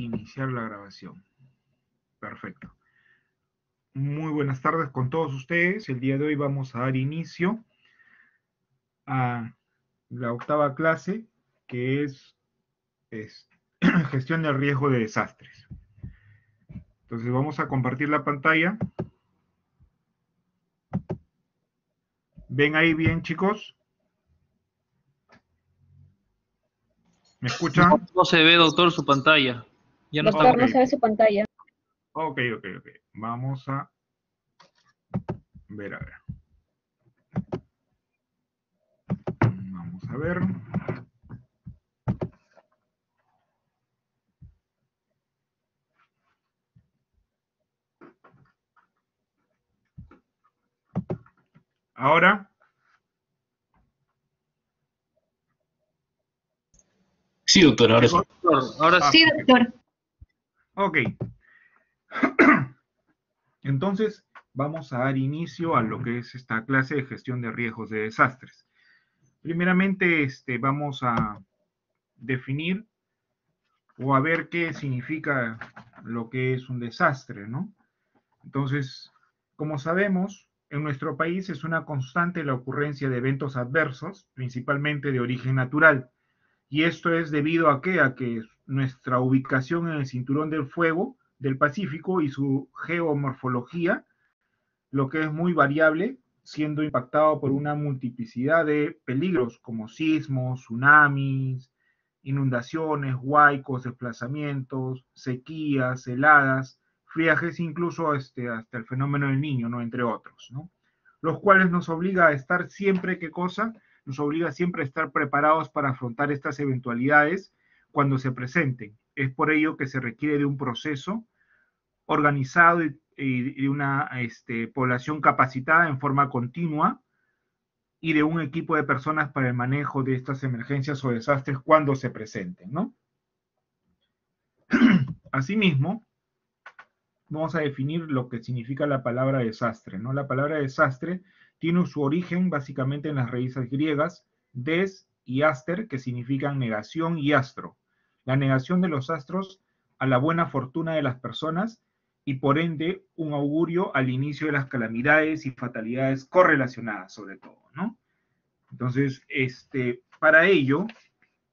Iniciar la grabación. Perfecto. Muy buenas tardes con todos ustedes. El día de hoy vamos a dar inicio a la octava clase, que es gestión del riesgo de desastres. Entonces vamos a compartir la pantalla. ¿Ven ahí bien, chicos? ¿Me escuchan? No se ve, doctor, su pantalla. Ya no Doctor, está. no se ve su pantalla. Ok. Vamos a ver, Vamos a ver. Ahora. Sí, doctor, ahora sí. Ahora sí. Sí, doctor. Ok. Entonces, vamos a dar inicio a lo que es esta clase de gestión de riesgos de desastres. Primeramente, vamos a definir o a ver qué significa lo que es un desastre, ¿no? Entonces, como sabemos, en nuestro país es una constante la ocurrencia de eventos adversos, principalmente de origen natural. Y esto es debido a qué? A que nuestra ubicación en el cinturón del fuego del Pacífico y su geomorfología, lo que es muy variable, siendo impactado por una multiplicidad de peligros como sismos, tsunamis, inundaciones, huaicos, desplazamientos, sequías, heladas, friajes, incluso hasta el fenómeno del niño, ¿no? Entre otros, ¿no? Los cuales nos obliga a estar siempre, ¿qué cosa? Nos obliga siempre a estar preparados para afrontar estas eventualidades cuando se presenten. Es por ello que se requiere de un proceso organizado y de una población capacitada en forma continua y de un equipo de personas para el manejo de estas emergencias o desastres cuando se presenten, ¿no? Asimismo, vamos a definir lo que significa la palabra desastre, ¿no? La palabra desastre tiene su origen básicamente en las raíces griegas des y aster, que significan negación, y astro. La negación de los astros a la buena fortuna de las personas y por ende un augurio al inicio de las calamidades y fatalidades correlacionadas sobre todo, ¿no? Entonces, para ello,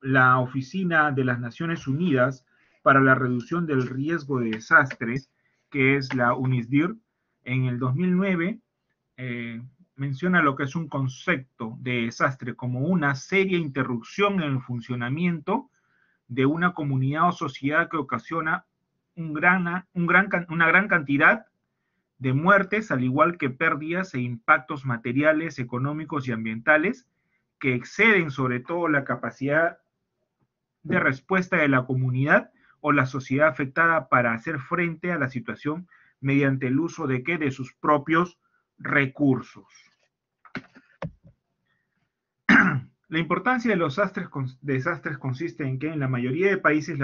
la Oficina de las Naciones Unidas para la Reducción del Riesgo de Desastres, que es la UNISDIR, en el 2009 menciona lo que es un concepto de desastre como una seria interrupción en el funcionamiento de una comunidad o sociedad que ocasiona una gran cantidad de muertes, al igual que pérdidas e impactos materiales, económicos y ambientales que exceden sobre todo la capacidad de respuesta de la comunidad o la sociedad afectada para hacer frente a la situación mediante el uso de ¿qué? De sus propios recursos. La importancia de los desastres consiste en que en la mayoría de países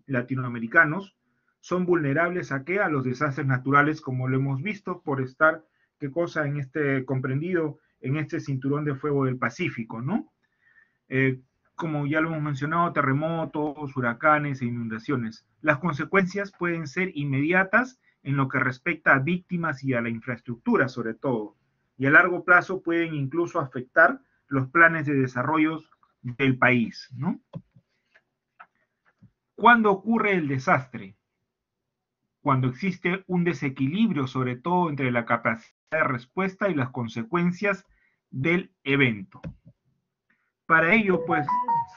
latinoamericanos son vulnerables a ¿qué? A los desastres naturales, como lo hemos visto, por estar, ¿qué cosa? Comprendido en este cinturón de fuego del Pacífico, ¿no? Como ya lo hemos mencionado, terremotos, huracanes e inundaciones. Las consecuencias pueden ser inmediatas en lo que respecta a víctimas y a la infraestructura, sobre todo, y a largo plazo pueden incluso afectar los planes de desarrollo del país, ¿no? ¿Cuándo ocurre el desastre? Cuando existe un desequilibrio, sobre todo entre la capacidad de respuesta y las consecuencias del evento. Para ello, pues,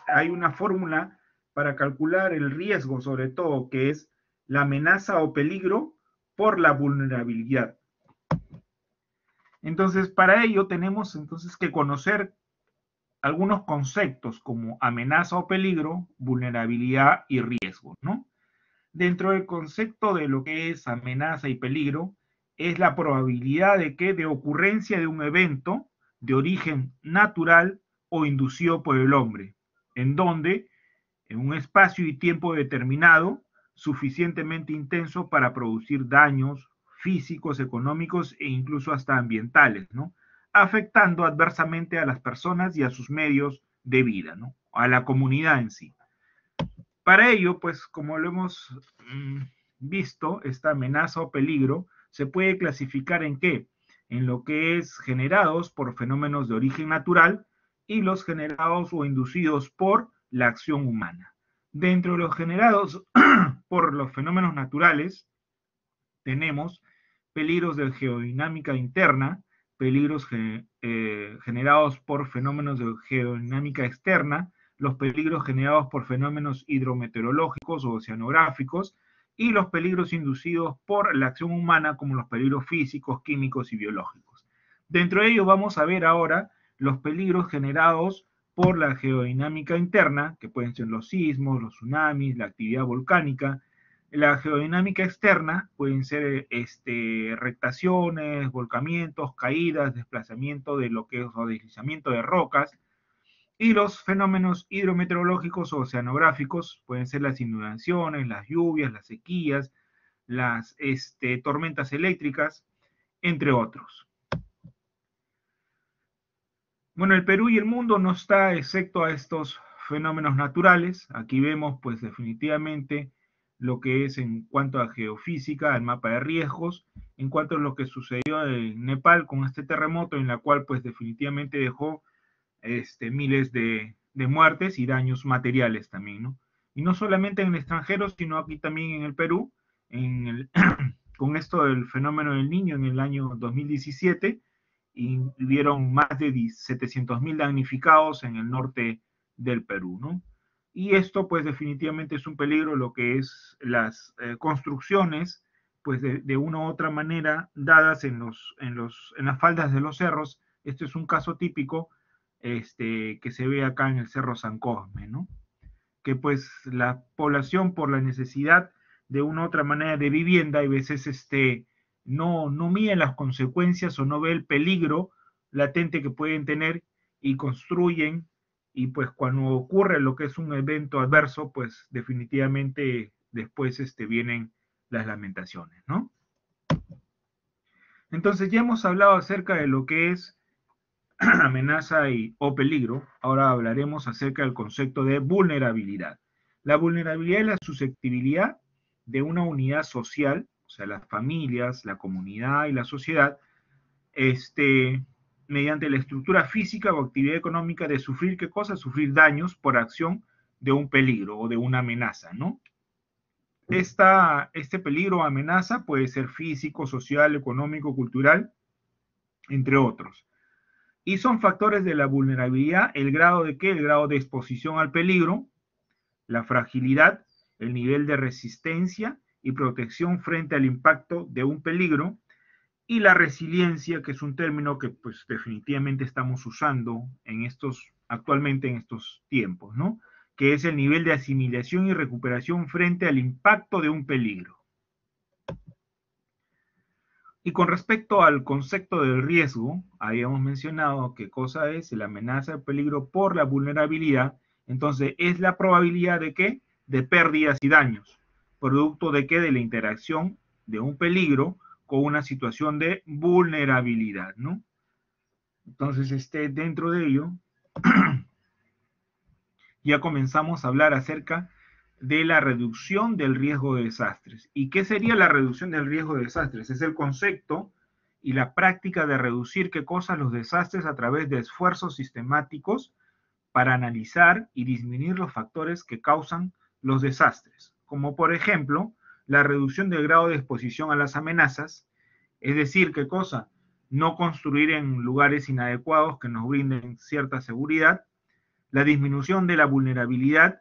hay una fórmula para calcular el riesgo, sobre todo, que es la amenaza o peligro por la vulnerabilidad. Entonces, para ello tenemos entonces que conocer algunos conceptos como amenaza o peligro, vulnerabilidad y riesgo, ¿no? Dentro del concepto de lo que es amenaza y peligro, es la probabilidad de ocurrencia de un evento de origen natural o inducido por el hombre, en donde, en un espacio y tiempo determinado, suficientemente intenso para producir daños físicos, económicos e incluso hasta ambientales, ¿no? Afectando adversamente a las personas y a sus medios de vida, ¿no? A la comunidad en sí. Para ello, pues como lo hemos visto, esta amenaza o peligro se puede clasificar en qué? En lo que es generados por fenómenos de origen natural y los generados o inducidos por la acción humana. Dentro de los generados por los fenómenos naturales, tenemos peligros de geodinámica interna, peligros generados por fenómenos de geodinámica externa, los peligros generados por fenómenos hidrometeorológicos o oceanográficos, y los peligros inducidos por la acción humana, como los peligros físicos, químicos y biológicos. Dentro de ello vamos a ver ahora los peligros generados por la geodinámica interna, que pueden ser los sismos, los tsunamis, la actividad volcánica. La geodinámica externa pueden ser rectaciones, volcamientos, caídas, desplazamiento de lo que es o deslizamiento de rocas, y los fenómenos hidrometeorológicos o oceanográficos pueden ser las inundaciones, las lluvias, las sequías, las tormentas eléctricas, entre otros. Bueno, el Perú y el mundo no está excepto a estos fenómenos naturales. Aquí vemos pues definitivamente lo que es en cuanto a geofísica, el mapa de riesgos, en cuanto a lo que sucedió en Nepal con este terremoto, en la cual pues definitivamente dejó miles de muertes y daños materiales también, ¿no? Y no solamente en el extranjero, sino aquí también en el Perú, con esto del fenómeno del Niño en el año 2017, y hubieron más de 700.000 damnificados en el norte del Perú, ¿no? Y esto pues definitivamente es un peligro, lo que es las construcciones, pues de una u otra manera, dadas en las faldas de los cerros. Este es un caso típico que se ve acá en el Cerro San Cosme, ¿no? Que pues la población por la necesidad de una u otra manera de vivienda, y a veces no mide las consecuencias o no ve el peligro latente que pueden tener y construyen, y pues cuando ocurre lo que es un evento adverso, pues definitivamente después vienen las lamentaciones, ¿no? Entonces ya hemos hablado acerca de lo que es amenaza o peligro. Ahora hablaremos acerca del concepto de vulnerabilidad. La vulnerabilidad es la susceptibilidad de una unidad social, o sea, las familias, la comunidad y la sociedad, mediante la estructura física o actividad económica de sufrir, ¿qué cosa? Sufrir daños por acción de un peligro o de una amenaza, ¿no? Este peligro o amenaza puede ser físico, social, económico, cultural, entre otros. Y son factores de la vulnerabilidad, el grado de qué, el grado de exposición al peligro, la fragilidad, el nivel de resistencia y protección frente al impacto de un peligro, y la resiliencia, que es un término que pues definitivamente estamos usando actualmente en estos tiempos, ¿no? Que es el nivel de asimilación y recuperación frente al impacto de un peligro. Y con respecto al concepto del riesgo, habíamos mencionado qué cosa es la amenaza de peligro por la vulnerabilidad. Entonces, es la probabilidad de qué? De pérdidas y daños. ¿Producto de qué? De la interacción de un peligro con una situación de vulnerabilidad, ¿no? Entonces, dentro de ello, ya comenzamos a hablar acerca de la reducción del riesgo de desastres. ¿Y qué sería la reducción del riesgo de desastres? Es el concepto y la práctica de reducir qué cosas los desastres a través de esfuerzos sistemáticos para analizar y disminuir los factores que causan los desastres, como por ejemplo la reducción del grado de exposición a las amenazas, es decir, qué cosa, no construir en lugares inadecuados que nos brinden cierta seguridad, la disminución de la vulnerabilidad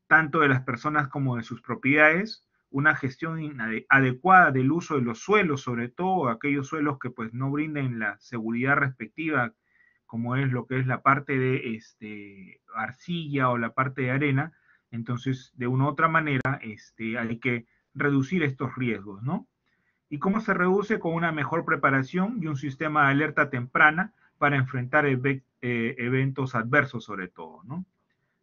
tanto de las personas como de sus propiedades, una gestión adecuada del uso de los suelos, sobre todo aquellos suelos que pues no brinden la seguridad respectiva, como es lo que es la parte de arcilla o la parte de arena. Entonces, de una u otra manera, hay que reducir estos riesgos, ¿no? ¿Y cómo se reduce? Con una mejor preparación y un sistema de alerta temprana para enfrentar eventos adversos sobre todo, ¿no?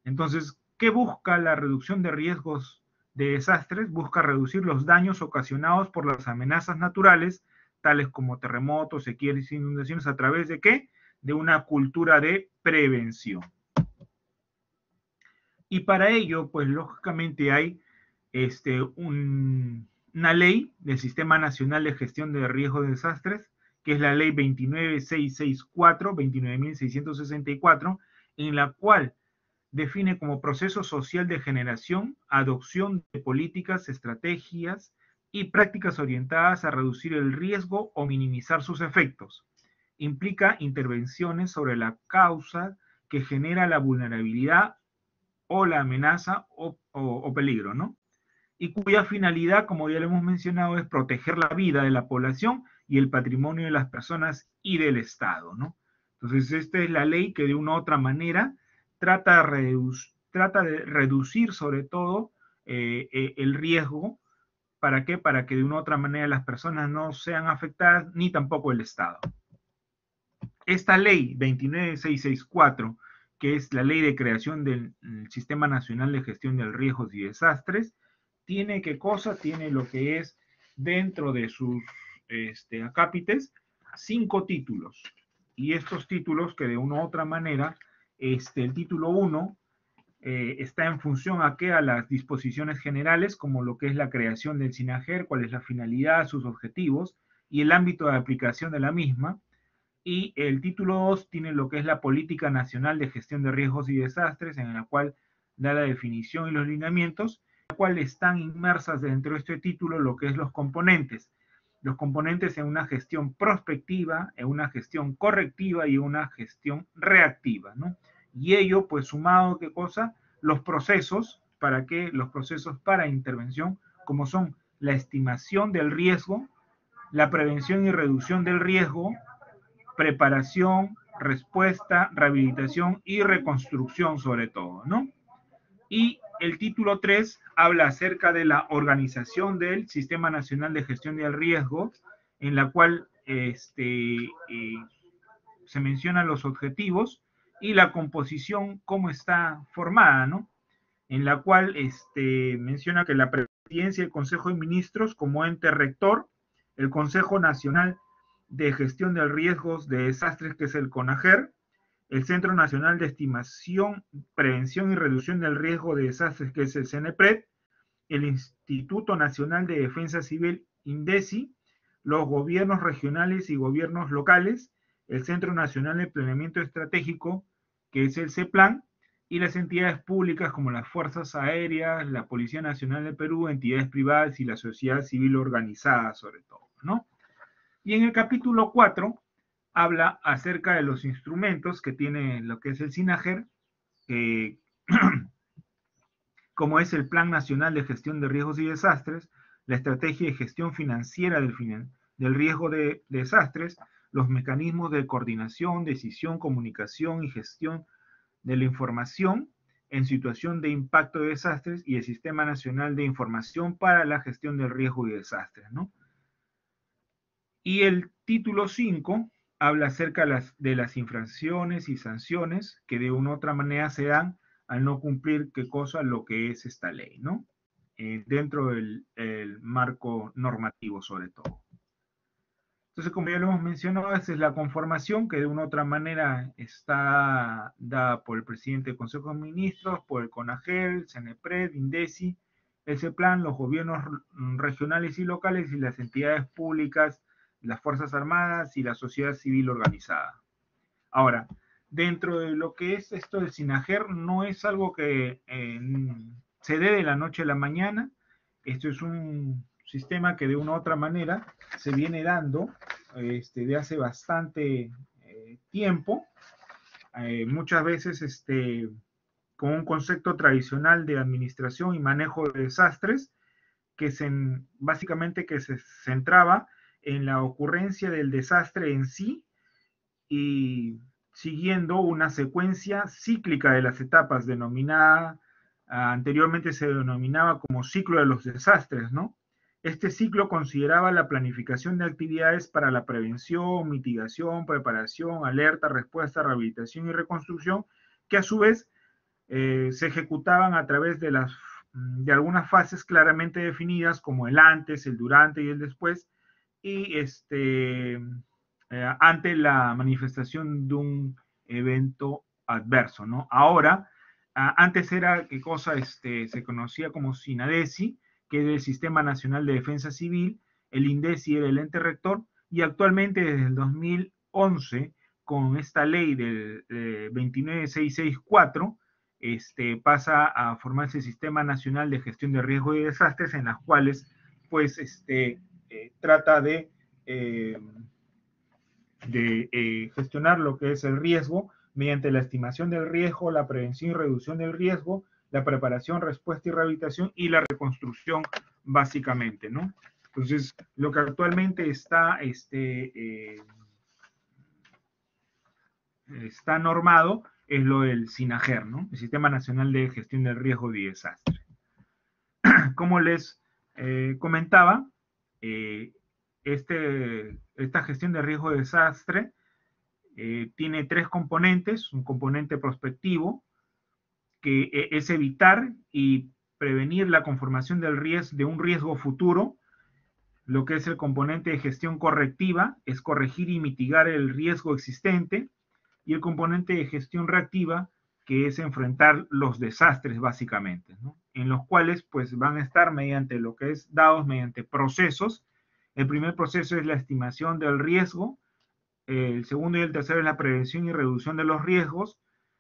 Entonces, ¿qué busca la reducción de riesgos de desastres? Busca reducir los daños ocasionados por las amenazas naturales, tales como terremotos, sequías e inundaciones, ¿a través de qué? De una cultura de prevención. Y para ello, pues lógicamente hay una ley del Sistema Nacional de Gestión de Riesgos de Desastres, que es la ley 29664, 29.664, en la cual define como proceso social de generación, adopción de políticas, estrategias y prácticas orientadas a reducir el riesgo o minimizar sus efectos. Implica intervenciones sobre la causa que genera la vulnerabilidad o la amenaza o peligro, ¿no? Y cuya finalidad, como ya lo hemos mencionado, es proteger la vida de la población y el patrimonio de las personas y del Estado, ¿no? Entonces, esta es la ley que de una u otra manera trata de reducir sobre todo el riesgo. ¿Para qué? Para que de una u otra manera las personas no sean afectadas, ni tampoco el Estado. Esta ley 29664, que es la ley de creación del Sistema Nacional de Gestión de Riesgos y Desastres, tiene qué cosa, tiene lo que es dentro de sus acápites 5 títulos. Y estos títulos que de una u otra manera, el título 1 está en función a qué, a las disposiciones generales, como lo que es la creación del SINAGER, cuál es la finalidad, sus objetivos y el ámbito de aplicación de la misma. Y el título 2 tiene lo que es la Política Nacional de Gestión de Riesgos y Desastres, en la cual da la definición y los lineamientos, en la cual están inmersas dentro de este título lo que es los componentes. Los componentes en una gestión prospectiva, en una gestión correctiva y una gestión reactiva, ¿no? Y ello, pues sumado, ¿qué cosa? Los procesos, ¿para qué? Los procesos para intervención, como son la estimación del riesgo, la prevención y reducción del riesgo, preparación, respuesta, rehabilitación y reconstrucción sobre todo, ¿no? Y el título 3 habla acerca de la organización del Sistema Nacional de Gestión del Riesgo, en la cual se mencionan los objetivos y la composición, cómo está formada, ¿no? En la cual menciona que la presidencia y el Consejo de Ministros como ente rector, el Consejo Nacional de Gestión de Riesgos de Desastres, que es el CONAGER, el Centro Nacional de Estimación, Prevención y Reducción del Riesgo de Desastres, que es el CENEPRED, el Instituto Nacional de Defensa Civil, INDECI, los gobiernos regionales y gobiernos locales, el Centro Nacional de Planeamiento Estratégico, que es el CEPLAN, y las entidades públicas como las Fuerzas Aéreas, la Policía Nacional de Perú, entidades privadas y la sociedad civil organizada sobre todo, ¿no? Y en el capítulo 4 habla acerca de los instrumentos que tiene lo que es el SINAGER, como es el Plan Nacional de Gestión de Riesgos y Desastres, la Estrategia de Gestión Financiera del Riesgo de Desastres, los mecanismos de coordinación, decisión, comunicación y gestión de la información en situación de impacto de desastres y el Sistema Nacional de Información para la Gestión del Riesgo y Desastres, ¿no? Y el título 5 habla acerca de las infracciones y sanciones que de una u otra manera se dan al no cumplir qué cosa lo que es esta ley, ¿no? Dentro del marco normativo sobre todo. Entonces, como ya lo hemos mencionado, esta es la conformación que de una u otra manera está dada por el presidente del Consejo de Ministros, por el CONAGEL, CENEPRED, INDECI, ese plan, los gobiernos regionales y locales y las entidades públicas, las Fuerzas Armadas y la sociedad civil organizada. Ahora, dentro de lo que es esto del SINAGER, no es algo que se dé de la noche a la mañana. Esto es un sistema que de una u otra manera se viene dando de hace bastante tiempo, muchas veces con un concepto tradicional de administración y manejo de desastres, que básicamente que se centraba en la ocurrencia del desastre en sí y siguiendo una secuencia cíclica de las etapas denominada, anteriormente se denominaba como ciclo de los desastres, ¿no? Este ciclo consideraba la planificación de actividades para la prevención, mitigación, preparación, alerta, respuesta, rehabilitación y reconstrucción, que a su vez se ejecutaban a través de algunas fases claramente definidas como el antes, el durante y el después, y ante la manifestación de un evento adverso, ¿no? Ahora, Antes era, ¿qué cosa? Se conocía como SINADECI, que es el Sistema Nacional de Defensa Civil, el INDECI era el ente rector, y actualmente desde el 2011, con esta ley del 29664, pasa a formarse el Sistema Nacional de Gestión de Riesgos y Desastres, en las cuales pues trata de gestionar lo que es el riesgo mediante la estimación del riesgo, la prevención y reducción del riesgo, la preparación, respuesta y rehabilitación y la reconstrucción, básicamente, ¿no? Entonces, lo que actualmente está normado es lo del SINAGER, ¿no? El Sistema Nacional de Gestión del Riesgo y Desastre. Como les comentaba, esta gestión de riesgo de desastre tiene tres componentes: un componente prospectivo, que es evitar y prevenir la conformación de un riesgo futuro. Lo que es el componente de gestión correctiva es corregir y mitigar el riesgo existente, y el componente de gestión reactiva, que es enfrentar los desastres, básicamente, ¿no? En los cuales pues van a estar dados mediante procesos. El primer proceso es la estimación del riesgo, el segundo y el tercero es la prevención y reducción de los riesgos.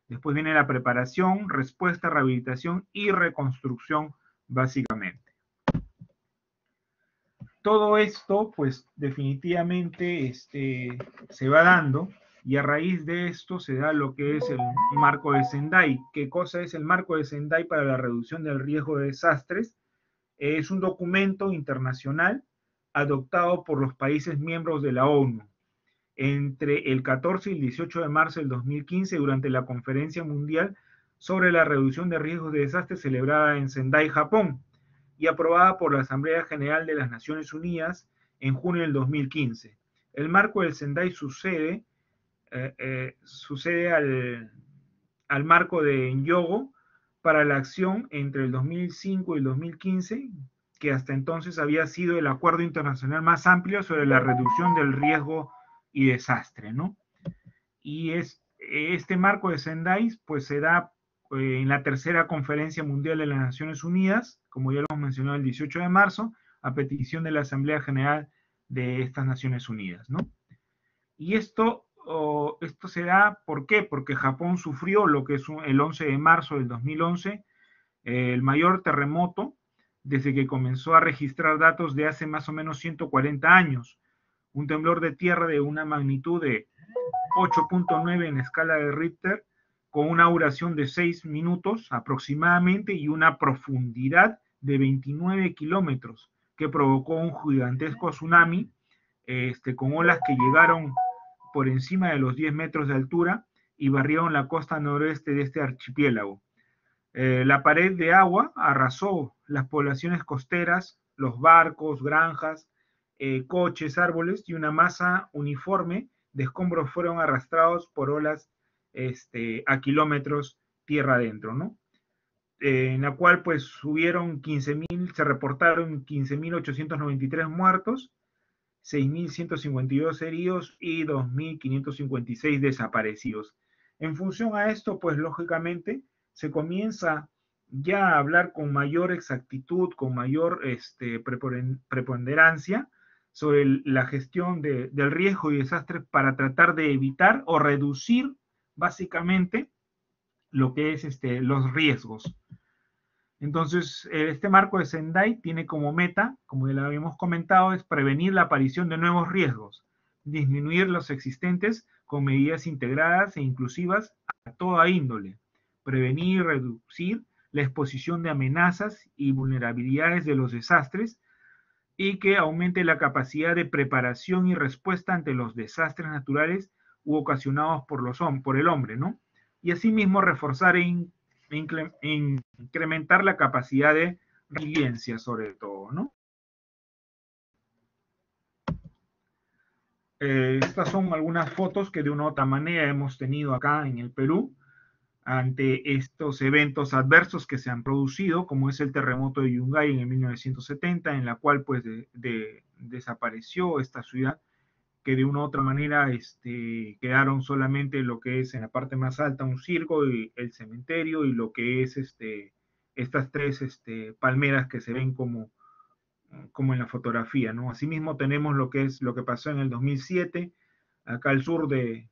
Después viene la preparación, respuesta, rehabilitación y reconstrucción, básicamente. Todo esto, pues definitivamente se va dando, y a raíz de esto se da lo que es el marco de Sendai. ¿Qué cosa es el marco de Sendai para la reducción del riesgo de desastres? Es un documento internacional adoptado por los países miembros de la ONU entre el 14 y el 18 de marzo del 2015, durante la Conferencia Mundial sobre la Reducción de Riesgos de Desastres celebrada en Sendai, Japón, y aprobada por la Asamblea General de las Naciones Unidas en junio del 2015. El marco del Sendai sucede al marco de Nyogo para la acción entre el 2005 y el 2015, que hasta entonces había sido el acuerdo internacional más amplio sobre la reducción del riesgo y desastre, ¿no? Y este marco de Sendai pues se da en la tercera Conferencia Mundial de las Naciones Unidas, como ya lo hemos mencionado, el 18 de marzo, a petición de la Asamblea General de estas Naciones Unidas, ¿no? Y esto se da, ¿por qué? Porque Japón sufrió lo que es el 11 de marzo del 2011, el mayor terremoto desde que comenzó a registrar datos de hace más o menos 140 años. Un temblor de tierra de una magnitud de 8.9 en escala de Richter, con una duración de 6 minutos aproximadamente y una profundidad de 29 kilómetros, que provocó un gigantesco tsunami, con olas que llegaron por encima de los 10 metros de altura y barrieron la costa noroeste de este archipiélago. La pared de agua arrasó las poblaciones costeras, los barcos, granjas, coches, árboles, y una masa uniforme de escombros fueron arrastrados por olas a kilómetros tierra adentro, ¿no? En la cual pues se reportaron 15.893 muertos, 6.152 heridos y 2.556 desaparecidos. En función a esto, pues lógicamente se comienza ya a hablar con mayor exactitud, con mayor preponderancia sobre la gestión del riesgo y desastre, para tratar de evitar o reducir básicamente lo que es los riesgos. Entonces, este marco de Sendai tiene como meta, como ya lo habíamos comentado, es prevenir la aparición de nuevos riesgos, disminuir los existentes con medidas integradas e inclusivas a toda índole, prevenir y reducir la exposición de amenazas y vulnerabilidades de los desastres, y que aumente la capacidad de preparación y respuesta ante los desastres naturales u ocasionados por el hombre, ¿no? Y asimismo reforzar e incrementar la capacidad de resiliencia, sobre todo, ¿no? Estas son algunas fotos que de una u otra manera hemos tenido acá en el Perú ante estos eventos adversos que se han producido, como es el terremoto de Yungay en el 1970, en la cual pues desapareció esta ciudad que de una u otra manera quedaron solamente lo que es en la parte más alta un circo y el cementerio y lo que es estas tres palmeras que se ven como en la fotografía, ¿no? Asimismo tenemos lo que es lo que pasó en el 2007, acá al sur de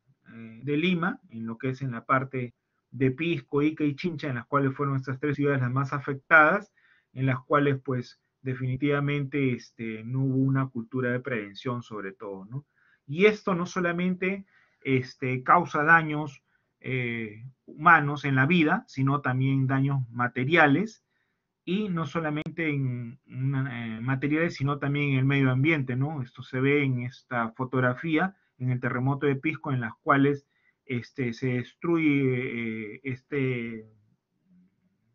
Lima, en lo que es en la parte de Pisco, Ica y Chincha, en las cuales fueron estas tres ciudades las más afectadas, en las cuales pues definitivamente no hubo una cultura de prevención sobre todo, ¿no? Y esto no solamente causa daños humanos en la vida, sino también daños materiales, y no solamente en materiales, sino también en el medio ambiente, ¿no? Esto se ve en esta fotografía, en el terremoto de Pisco, en las cuales se destruye este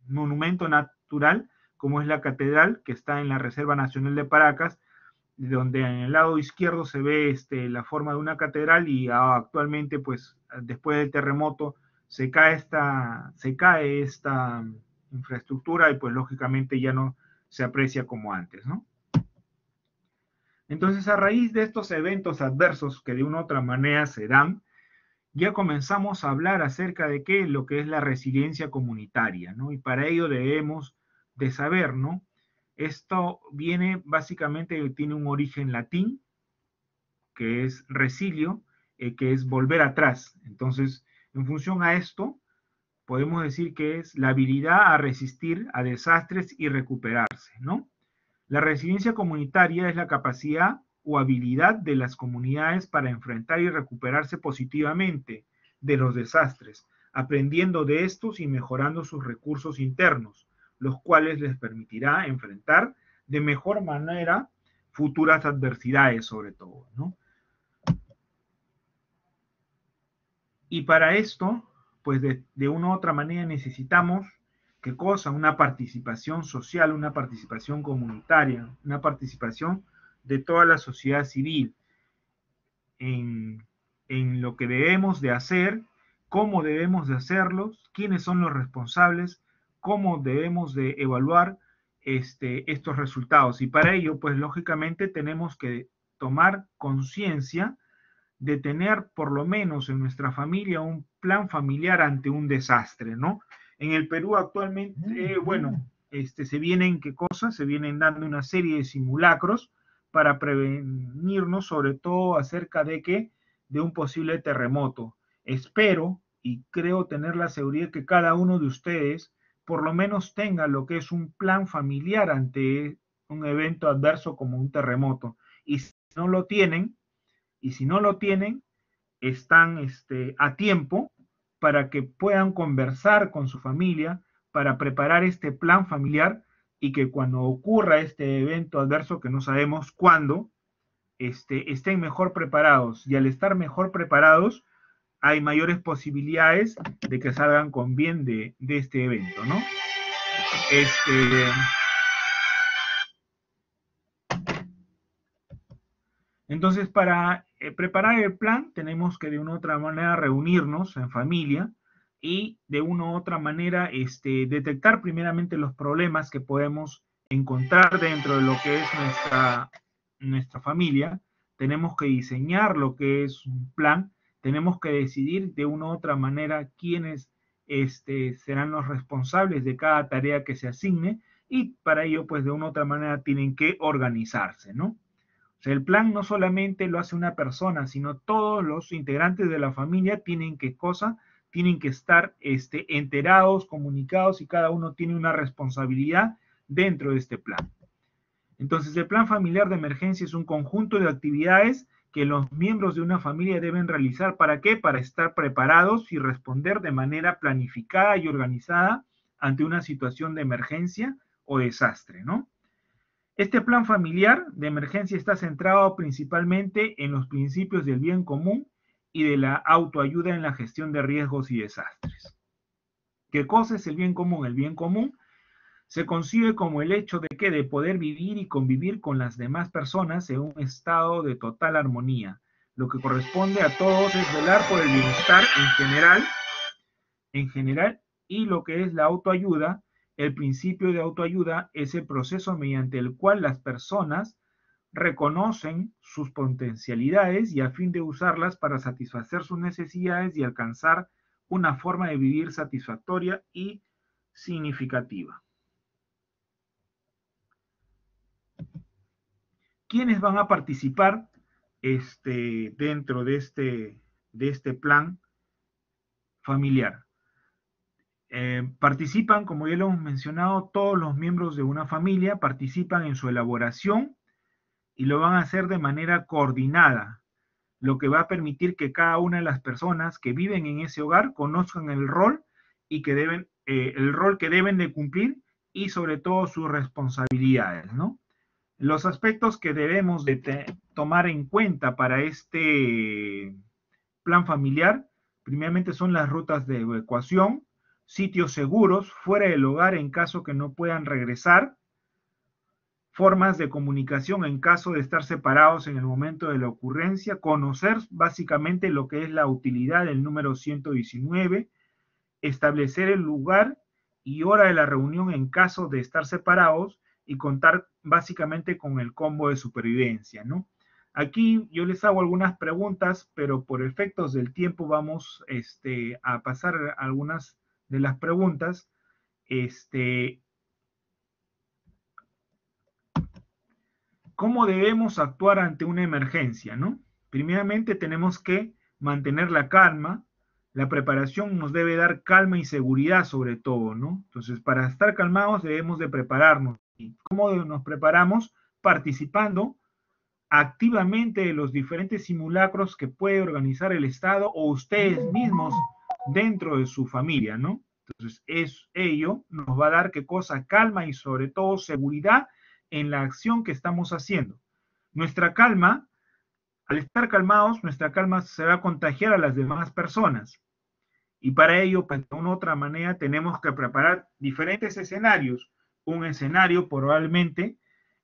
monumento natural, como es la catedral, que está en la Reserva Nacional de Paracas, donde en el lado izquierdo se ve la forma de una catedral y actualmente, pues, después del terremoto, se cae esta infraestructura y pues lógicamente ya no se aprecia como antes, ¿no? Entonces, a raíz de estos eventos adversos que de una u otra manera se dan, ya comenzamos a hablar acerca de qué lo que es la resiliencia comunitaria, ¿no? Y para ello debemos de saber, ¿no? Esto viene básicamente, tiene un origen latín, que es resilio, que es volver atrás. Entonces, en función a esto, podemos decir que es la habilidad a resistir a desastres y recuperarse, ¿no? La resiliencia comunitaria es la capacidad o habilidad de las comunidades para enfrentar y recuperarse positivamente de los desastres, aprendiendo de estos y mejorando sus recursos internos, los cuales les permitirá enfrentar de mejor manera futuras adversidades sobre todo, ¿no? Y para esto, pues de una u otra manera necesitamos, ¿qué cosa? Una participación social, una participación comunitaria, una participación de toda la sociedad civil en, en lo que debemos de hacer, cómo debemos de hacerlos, quiénes son los responsables, cómo debemos de evaluar estos resultados. Y para ello, pues lógicamente tenemos que tomar conciencia de tener por lo menos en nuestra familia un plan familiar ante un desastre, ¿no? En el Perú actualmente, bueno, se vienen, ¿qué cosas? Se vienen dando una serie de simulacros para prevenirnos, sobre todo acerca de que de un posible terremoto. Espero y creo tener la seguridad que cada uno de ustedes por lo menos tenga lo que es un plan familiar ante un evento adverso como un terremoto. Y si no lo tienen, están a tiempo para que puedan conversar con su familia, para preparar este plan familiar y que cuando ocurra este evento adverso, que no sabemos cuándo, estén mejor preparados. Y al estar mejor preparados, hay mayores posibilidades de que salgan con bien de este evento, ¿no? Entonces, para preparar el plan, tenemos que de una u otra manera reunirnos en familia y de una u otra manera detectar primeramente los problemas que podemos encontrar dentro de lo que es nuestra familia. Tenemos que diseñar lo que es un plan, tenemos que decidir de una u otra manera quiénes serán los responsables de cada tarea que se asigne y para ello, pues de una u otra manera tienen que organizarse, ¿no? O sea, el plan no solamente lo hace una persona, sino todos los integrantes de la familia tienen que tienen que estar enterados, comunicados y cada uno tiene una responsabilidad dentro de este plan. Entonces, el plan familiar de emergencia es un conjunto de actividades que los miembros de una familia deben realizar. ¿Para qué? Para estar preparados y responder de manera planificada y organizada ante una situación de emergencia o desastre, ¿no? Este plan familiar de emergencia está centrado principalmente en los principios del bien común y de la autoayuda en la gestión de riesgos y desastres. ¿Qué cosa es el bien común? El bien común se concibe como el hecho de que de poder vivir y convivir con las demás personas en un estado de total armonía. Lo que corresponde a todos es velar por el bienestar en general, y lo que es la autoayuda. El principio de autoayuda es el proceso mediante el cual las personas reconocen sus potencialidades y a fin de usarlas para satisfacer sus necesidades y alcanzar una forma de vivir satisfactoria y significativa. ¿Quiénes van a participar dentro de este plan familiar? Participan, como ya lo hemos mencionado, todos los miembros de una familia, participan en su elaboración y lo van a hacer de manera coordinada, lo que va a permitir que cada una de las personas que viven en ese hogar conozcan el rol y el rol que deben de cumplir y sobre todo sus responsabilidades, ¿no? Los aspectos que debemos de tomar en cuenta para este plan familiar, primeramente son las rutas de evacuación, sitios seguros fuera del hogar en caso que no puedan regresar, formas de comunicación en caso de estar separados en el momento de la ocurrencia, conocer básicamente lo que es la utilidad del número 119, establecer el lugar y hora de la reunión en caso de estar separados y contar básicamente con el combo de supervivencia, ¿no? Aquí yo les hago algunas preguntas, pero por efectos del tiempo vamos a pasar algunas de las preguntas. ¿Cómo debemos actuar ante una emergencia, no? Primeramente tenemos que mantener la calma. La preparación nos debe dar calma y seguridad sobre todo, ¿no? Entonces, para estar calmados debemos de prepararnos. ¿Y cómo nos preparamos? Participando activamente de los diferentes simulacros que puede organizar el Estado o ustedes mismos dentro de su familia, ¿no? Entonces, ello nos va a dar qué cosa, calma y sobre todo seguridad en la acción que estamos haciendo. Nuestra calma, al estar calmados, nuestra calma se va a contagiar a las demás personas. Y para ello, pues, de una u otra manera, tenemos que preparar diferentes escenarios. Un escenario probablemente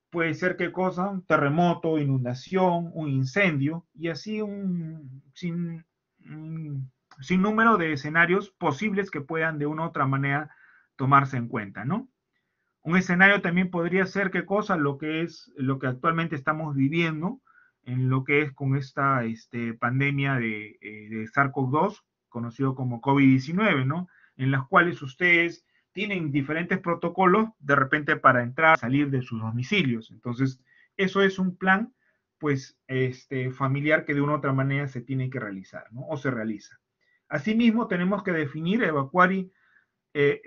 puede ser qué cosa, un terremoto, inundación, un incendio, y así un número de escenarios posibles que puedan de una u otra manera tomarse en cuenta, ¿no? Un escenario también podría ser qué cosa, lo que actualmente estamos viviendo, en lo que es con esta pandemia de SARS-CoV-2, conocido como COVID-19, ¿no? En las cuales ustedes tienen diferentes protocolos de repente para entrar, salir de sus domicilios. Entonces, eso es un plan, pues, familiar que de una u otra manera se tiene que realizar, ¿no? O se realiza. Asimismo, tenemos que definir, evacuar y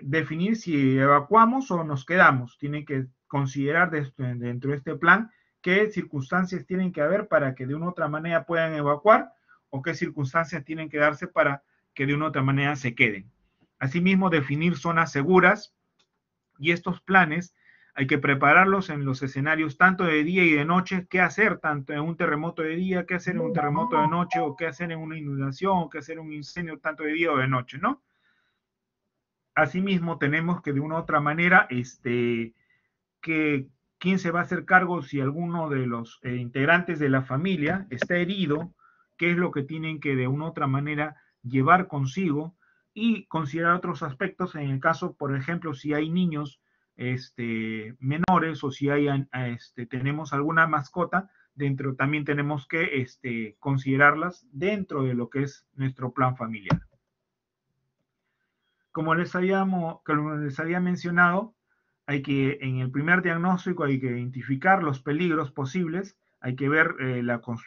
definir si evacuamos o nos quedamos. Tienen que considerar dentro de este plan qué circunstancias tienen que haber para que de una u otra manera puedan evacuar o qué circunstancias tienen que darse para que de una u otra manera se queden. Asimismo, definir zonas seguras y estos planes hay que prepararlos en los escenarios tanto de día y de noche, qué hacer tanto en un terremoto de día, qué hacer en un terremoto de noche o qué hacer en una inundación o qué hacer en un incendio tanto de día o de noche, ¿no? Asimismo, tenemos que de una u otra manera, que quién se va a hacer cargo si alguno de los integrantes de la familia está herido, qué es lo que tienen que de una u otra manera llevar consigo y considerar otros aspectos en el caso, por ejemplo, si hay niños menores o si hay, tenemos alguna mascota, también tenemos que considerarlas dentro de lo que es nuestro plan familiar. Como les había mencionado, en el primer diagnóstico hay que identificar los peligros posibles, hay que ver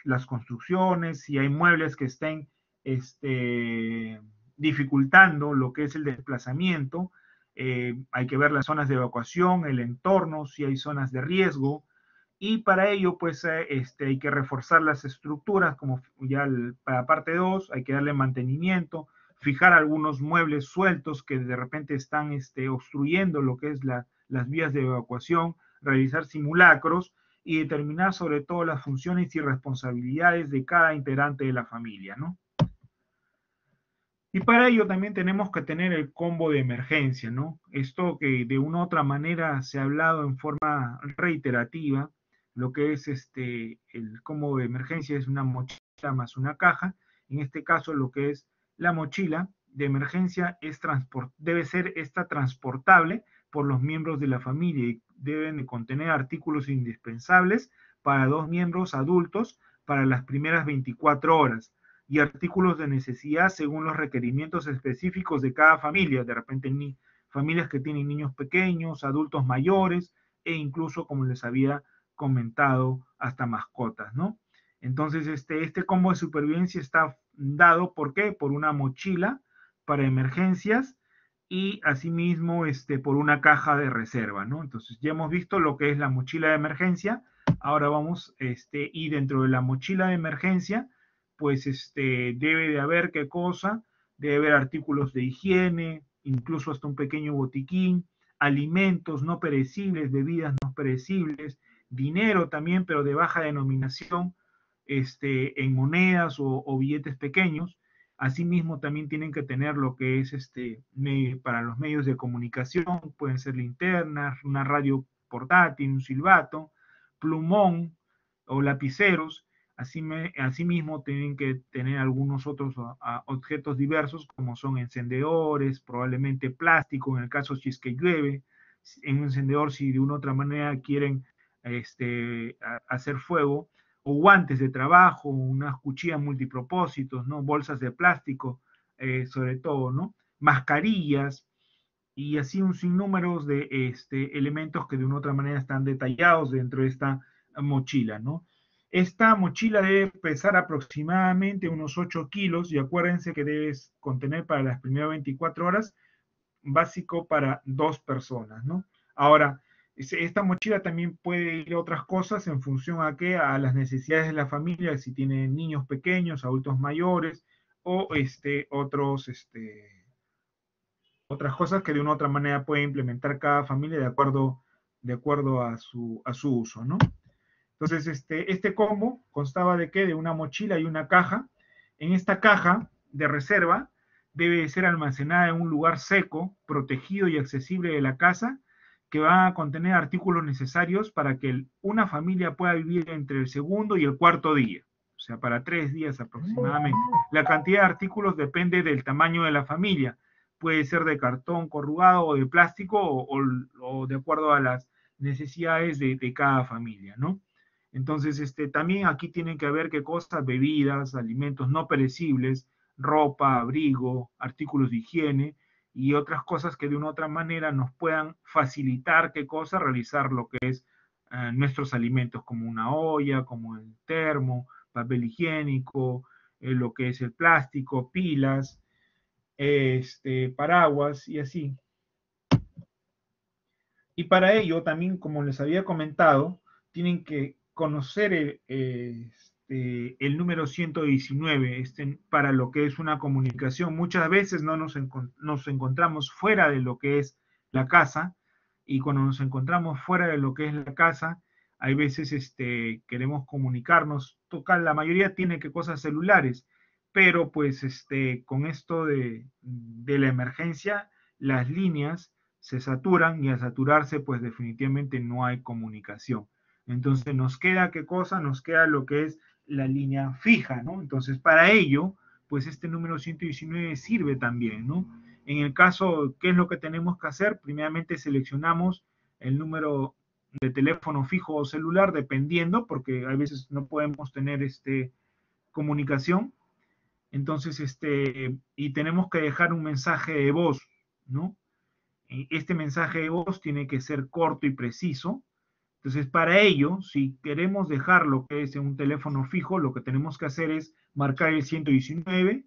las construcciones, si hay muebles que estén dificultando lo que es el desplazamiento, hay que ver las zonas de evacuación, el entorno, si hay zonas de riesgo, y para ello pues hay que reforzar las estructuras, como ya para parte 2, hay que darle mantenimiento, fijar algunos muebles sueltos que de repente están obstruyendo lo que es las vías de evacuación, realizar simulacros y determinar sobre todo las funciones y responsabilidades de cada integrante de la familia, ¿no? Y para ello también tenemos que tener el combo de emergencia, ¿no? Esto que de una u otra manera se ha hablado en forma reiterativa, lo que es el combo de emergencia es una mochila más una caja. En este caso, lo que es la mochila de emergencia debe ser transportable por los miembros de la familia y deben de contener artículos indispensables para 2 miembros adultos para las primeras 24 horas y artículos de necesidad según los requerimientos específicos de cada familia, de repente familias que tienen niños pequeños, adultos mayores e incluso, como les había comentado, hasta mascotas, ¿no? Entonces, este combo de supervivencia está dado, ¿por qué? Por una mochila para emergencias y asimismo por una caja de reserva, ¿no? Entonces, ya hemos visto lo que es la mochila de emergencia, ahora vamos, y dentro de la mochila de emergencia, pues, debe de haber qué cosa, debe haber artículos de higiene, incluso hasta un pequeño botiquín, alimentos no perecibles, bebidas no perecibles, dinero también, pero de baja denominación, en monedas o billetes pequeños. Asimismo, también tienen que tener lo que es para los medios de comunicación, pueden ser linternas, una radio portátil, un silbato, plumón o lapiceros. Asimismo, tienen que tener algunos otros objetos diversos, como son encendedores, probablemente plástico, en el caso si es que llueve, en un encendedor si de una u otra manera quieren hacer fuego, o guantes de trabajo, unas cuchillas multipropósitos, ¿no? Bolsas de plástico, sobre todo, ¿no? Mascarillas, y así un sinnúmero de elementos que de una u otra manera están detallados dentro de esta mochila, ¿no? Esta mochila debe pesar aproximadamente unos 8 kilos y acuérdense que debe contener para las primeras 24 horas básico para 2 personas, ¿no? Ahora, esta mochila también puede ir a otras cosas en función a qué, a las necesidades de la familia, si tiene niños pequeños, adultos mayores o otras cosas que de una u otra manera puede implementar cada familia de acuerdo a su uso, ¿no? Entonces, este combo constaba de qué? De una mochila y una caja. En esta caja de reserva debe ser almacenada en un lugar seco, protegido y accesible de la casa, que va a contener artículos necesarios para que una familia pueda vivir entre el segundo y el cuarto día, o sea, para 3 días aproximadamente. La cantidad de artículos depende del tamaño de la familia. Puede ser de cartón corrugado o de plástico o de acuerdo a las necesidades de cada familia, ¿no? Entonces, también aquí tienen que haber qué cosas, bebidas, alimentos no perecibles, ropa, abrigo, artículos de higiene y otras cosas que de una u otra manera nos puedan facilitar qué cosa, realizar lo que es nuestros alimentos, como una olla, como el termo, papel higiénico, lo que es el plástico, pilas, paraguas y así. Y para ello, también, como les había comentado, tienen que conocer el número 119 para lo que es una comunicación. Muchas veces no nos encontramos fuera de lo que es la casa, y cuando nos encontramos fuera de lo que es la casa, hay veces queremos comunicarnos, la mayoría tiene que cosas celulares, pero pues con esto de la emergencia, las líneas se saturan y al saturarse, pues definitivamente no hay comunicación. Entonces nos queda qué cosa, nos queda lo que es la línea fija, ¿no? Entonces para ello, pues este número 119 sirve también, ¿no? En el caso, ¿qué es lo que tenemos que hacer? Primeramente seleccionamos el número de teléfono fijo o celular, dependiendo, porque a veces no podemos tener comunicación. Entonces, y tenemos que dejar un mensaje de voz, ¿no? Este mensaje de voz tiene que ser corto y preciso. Entonces, para ello, si queremos dejar lo que es en un teléfono fijo, lo que tenemos que hacer es marcar el 119,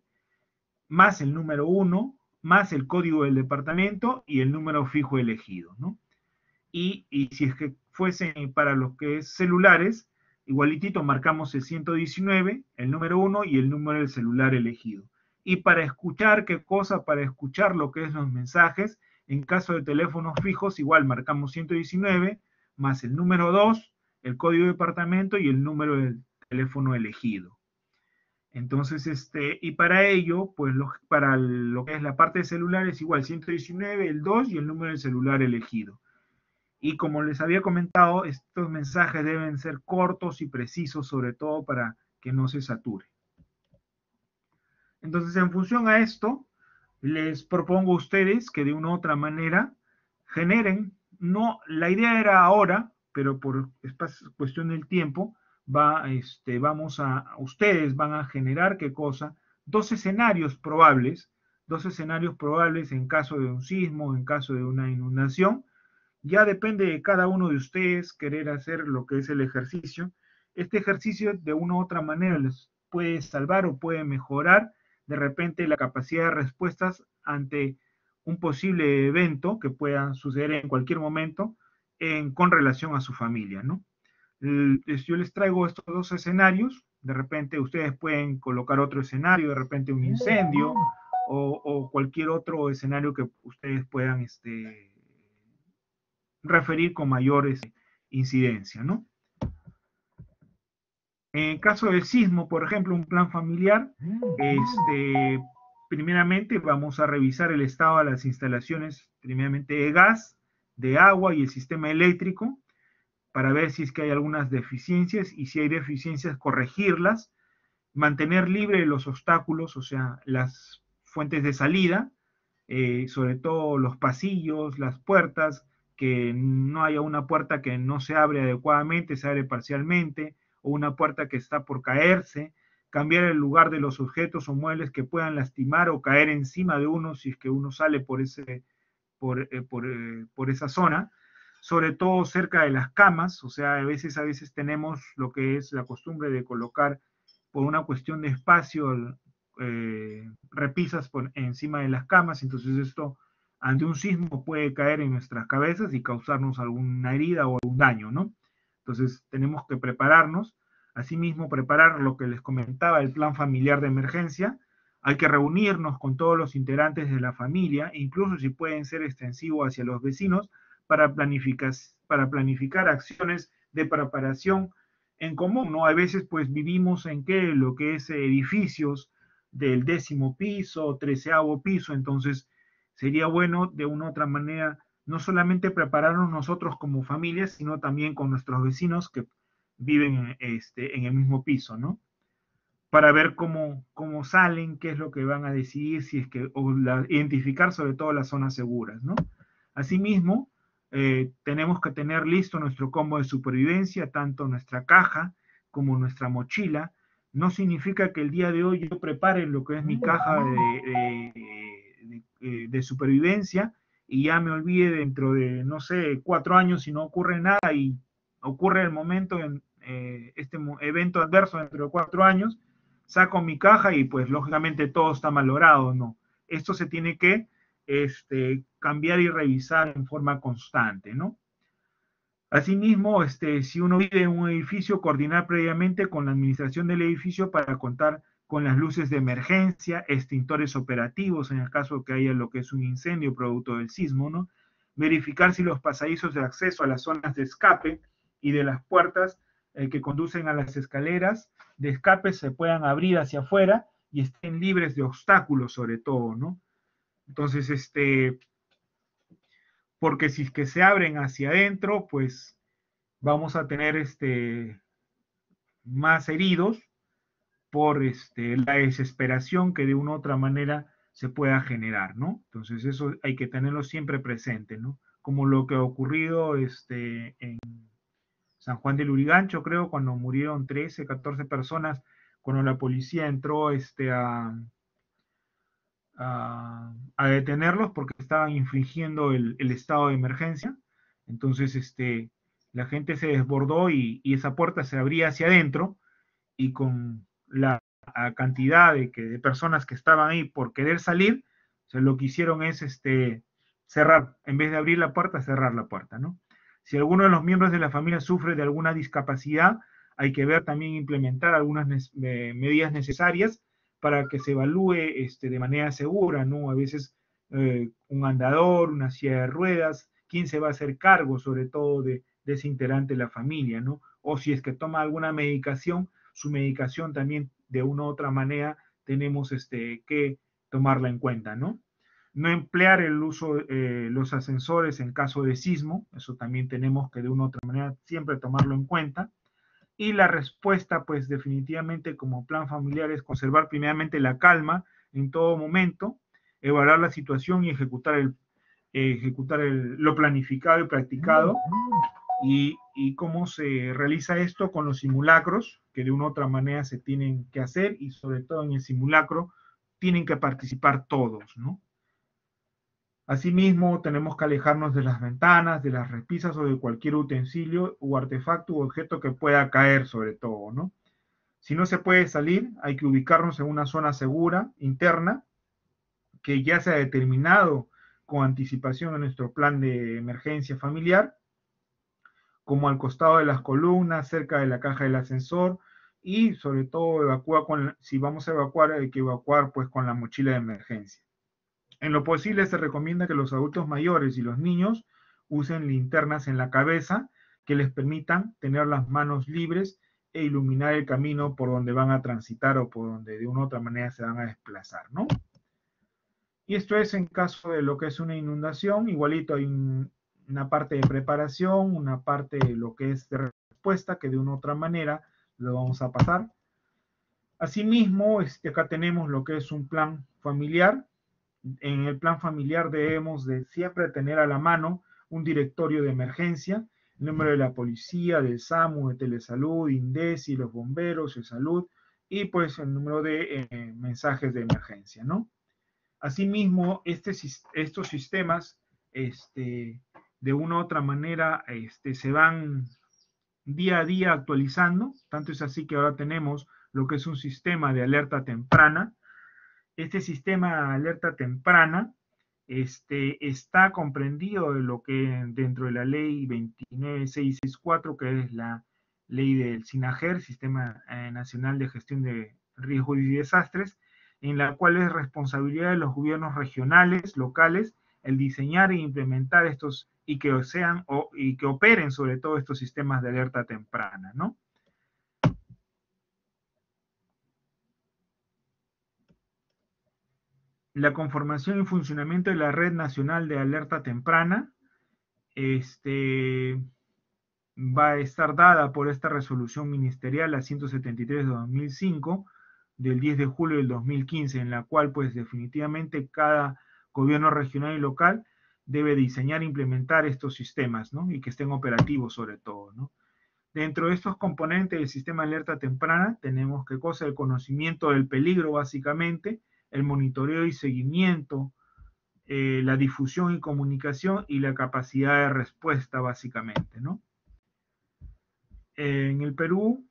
más el número 1, más el código del departamento y el número fijo elegido, ¿no? Y si es que fuese para los que es celulares, igualitito marcamos el 119, el número 1 y el número del celular elegido. Y para escuchar, ¿qué cosa? Para escuchar lo que es los mensajes, en caso de teléfonos fijos, igual marcamos 119, más el número 2, el código de departamento y el número del teléfono elegido. Entonces, y para ello, pues para lo que es la parte de celular es igual 119, el 2 y el número del celular elegido. Y como les había comentado, estos mensajes deben ser cortos y precisos, sobre todo para que no se sature. Entonces, en función a esto, les propongo a ustedes que de una u otra manera generen, no, la idea era ahora, pero por cuestión del tiempo, ustedes van a generar, ¿qué cosa? Dos escenarios probables en caso de un sismo, en caso de una inundación. Ya depende de cada uno de ustedes querer hacer lo que es el ejercicio. Este ejercicio de una u otra manera les puede salvar o puede mejorar de repente la capacidad de respuestas ante un posible evento que pueda suceder en cualquier momento con relación a su familia, ¿no? Yo les traigo estos dos escenarios, de repente ustedes pueden colocar otro escenario, de repente un incendio o cualquier otro escenario que ustedes puedan referir con mayor incidencia, ¿no? En caso del sismo, por ejemplo, un plan familiar, primeramente vamos a revisar el estado de las instalaciones, primeramente de gas, de agua y el sistema eléctrico, para ver si es que hay algunas deficiencias y si hay deficiencias, corregirlas, mantener libre los obstáculos, o sea, las fuentes de salida, sobre todo los pasillos, las puertas, que no haya una puerta que no se abre adecuadamente, se abre parcialmente, o una puerta que está por caerse, cambiar el lugar de los objetos o muebles que puedan lastimar o caer encima de uno si es que uno sale por esa zona, sobre todo cerca de las camas, o sea, a veces tenemos lo que es la costumbre de colocar por una cuestión de espacio repisas por encima de las camas, entonces esto ante un sismo puede caer en nuestras cabezas y causarnos alguna herida o algún daño, ¿no? Entonces tenemos que prepararnos, asimismo preparar lo que les comentaba, el plan familiar de emergencia. Hay que reunirnos con todos los integrantes de la familia, incluso si pueden ser extensivos hacia los vecinos, para planificar acciones de preparación en común, ¿no? A veces pues vivimos en lo que es edificios del 10º piso, 13º piso, entonces sería bueno de una u otra manera no solamente prepararnos nosotros como familia, sino también con nuestros vecinos que viven en el mismo piso, ¿no? Para ver cómo salen, qué es lo que van a decidir, si es que, identificar sobre todo las zonas seguras, ¿no? Asimismo, tenemos que tener listo nuestro combo de supervivencia, tanto nuestra caja como nuestra mochila. No significa que el día de hoy yo prepare lo que es mi caja de supervivencia y ya me olvide dentro de, no sé, 4 años si no ocurre nada y ocurre el momento en este evento adverso dentro de 4 años, saco mi caja y pues lógicamente todo está malogrado, ¿no? Esto se tiene que cambiar y revisar en forma constante, ¿no? Asimismo, si uno vive en un edificio, coordinar previamente con la administración del edificio para contar con las luces de emergencia, extintores operativos en el caso que haya lo que es un incendio producto del sismo, ¿no? Verificar si los pasadizos de acceso a las zonas de escape y de las puertas que conducen a las escaleras de escape se puedan abrir hacia afuera y estén libres de obstáculos sobre todo, ¿no? Entonces, porque si es que se abren hacia adentro, pues vamos a tener más heridos por la desesperación que de una u otra manera se pueda generar, ¿no? Entonces eso hay que tenerlo siempre presente, ¿no? Como lo que ha ocurrido en San Juan del Urigancho, creo, cuando murieron 13, 14 personas, cuando la policía entró a detenerlos porque estaban infringiendo el estado de emergencia. Entonces, la gente se desbordó y esa puerta se abría hacia adentro y con la cantidad de personas que estaban ahí por querer salir, o sea, lo que hicieron es cerrar, en vez de abrir la puerta, cerrar la puerta, ¿no? Si alguno de los miembros de la familia sufre de alguna discapacidad, hay que ver también implementar algunas medidas necesarias para que se evalúe de manera segura, ¿no? A veces un andador, una silla de ruedas, quién se va a hacer cargo sobre todo de ese integrante de la familia, ¿no? O si es que toma alguna medicación, su medicación también de una u otra manera tenemos que tomarla en cuenta, ¿no? No emplear el uso, los ascensores en caso de sismo, eso también tenemos que de una u otra manera siempre tomarlo en cuenta. Y la respuesta, pues definitivamente como plan familiar es conservar primeramente la calma en todo momento, evaluar la situación y ejecutar lo planificado y practicado y cómo se realiza esto con los simulacros, que de una u otra manera se tienen que hacer, y sobre todo en el simulacro tienen que participar todos, ¿no? Asimismo, tenemos que alejarnos de las ventanas, de las repisas o de cualquier utensilio u artefacto u objeto que pueda caer, sobre todo, ¿no? Si no se puede salir, hay que ubicarnos en una zona segura, interna, que ya se ha determinado con anticipación en nuestro plan de emergencia familiar, como al costado de las columnas, cerca de la caja del ascensor, y sobre todo si vamos a evacuar, hay que evacuar pues con la mochila de emergencia. En lo posible se recomienda que los adultos mayores y los niños usen linternas en la cabeza que les permitan tener las manos libres e iluminar el camino por donde van a transitar o por donde de una u otra manera se van a desplazar, ¿no? Y esto es en caso de lo que es una inundación, igualito hay una parte de preparación, una parte de lo que es de respuesta, que de una u otra manera lo vamos a pasar. Asimismo, acá tenemos lo que es un plan familiar. En el plan familiar debemos de siempre tener a la mano un directorio de emergencia, el número de la policía, del SAMU, de Telesalud, INDECI, los bomberos, de salud, y pues el número de mensajes de emergencia, ¿no? Asimismo, estos sistemas, de una u otra manera, se van día a día actualizando, tanto es así que ahora tenemos lo que es un sistema de alerta temprana. Este sistema de alerta temprana está comprendido de lo que dentro de la ley 29664, que es la ley del SINAGER, Sistema Nacional de Gestión de Riesgos y Desastres, en la cual es responsabilidad de los gobiernos regionales, locales, el diseñar e implementar estos y que y que operen sobre todo estos sistemas de alerta temprana, ¿no? La conformación y funcionamiento de la Red Nacional de Alerta Temprana va a estar dada por esta resolución ministerial, la 173 de 2005, del 10 de julio del 2015, en la cual pues definitivamente cada gobierno regional y local debe diseñar e implementar estos sistemas, ¿no? Y que estén operativos sobre todo, ¿no? Dentro de estos componentes del sistema de alerta temprana tenemos qué cosa, el conocimiento del peligro básicamente, el monitoreo y seguimiento, la difusión y comunicación y la capacidad de respuesta básicamente, ¿no? En el Perú,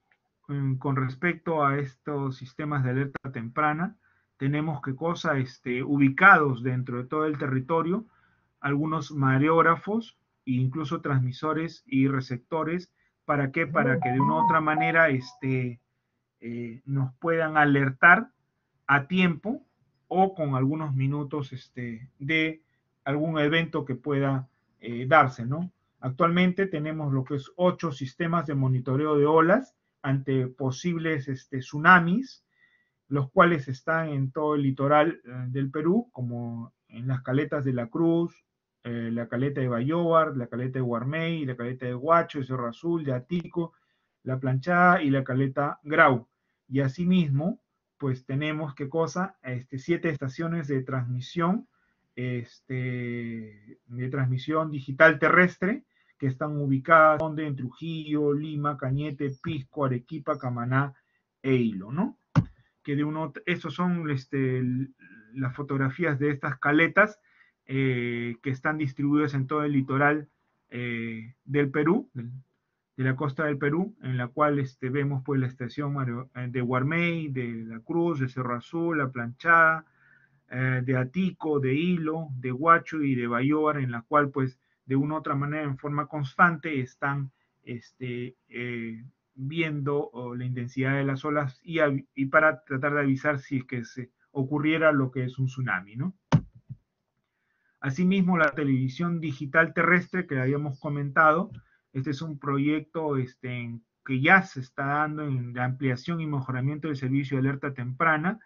con respecto a estos sistemas de alerta temprana, tenemos qué cosa, ubicados dentro de todo el territorio, algunos mareógrafos e incluso transmisores y receptores. ¿Para qué? Para que de una u otra manera nos puedan alertar a tiempo o con algunos minutos de algún evento que pueda darse, ¿no? Actualmente tenemos lo que es 8 sistemas de monitoreo de olas ante posibles tsunamis, los cuales están en todo el litoral del Perú, como en las caletas de La Cruz, la caleta de Bayobar, la caleta de Guarmey, la caleta de Huacho, de Cerro Azul, de Atico, la Planchada y la caleta Grau. Y asimismo, pues tenemos, ¿qué cosa? 7 estaciones de transmisión, digital terrestre, que están ubicadas donde en Trujillo, Lima, Cañete, Pisco, Arequipa, Camaná e Hilo, ¿no? Que estos son las fotografías de estas caletas que están distribuidas en todo el litoral del Perú, de la costa del Perú, en la cual vemos pues la estación de Guarmey, de La Cruz, de Cerro Azul, La Planchada, de Atico, de Hilo, de Huacho y de Bayobar, en la cual pues de una u otra manera en forma constante están viendo la intensidad de las olas y para tratar de avisar si es que se ocurriera lo que es un tsunami, ¿no? Asimismo, la televisión digital terrestre que habíamos comentado, este es un proyecto que ya se está dando en la ampliación y mejoramiento del servicio de alerta temprana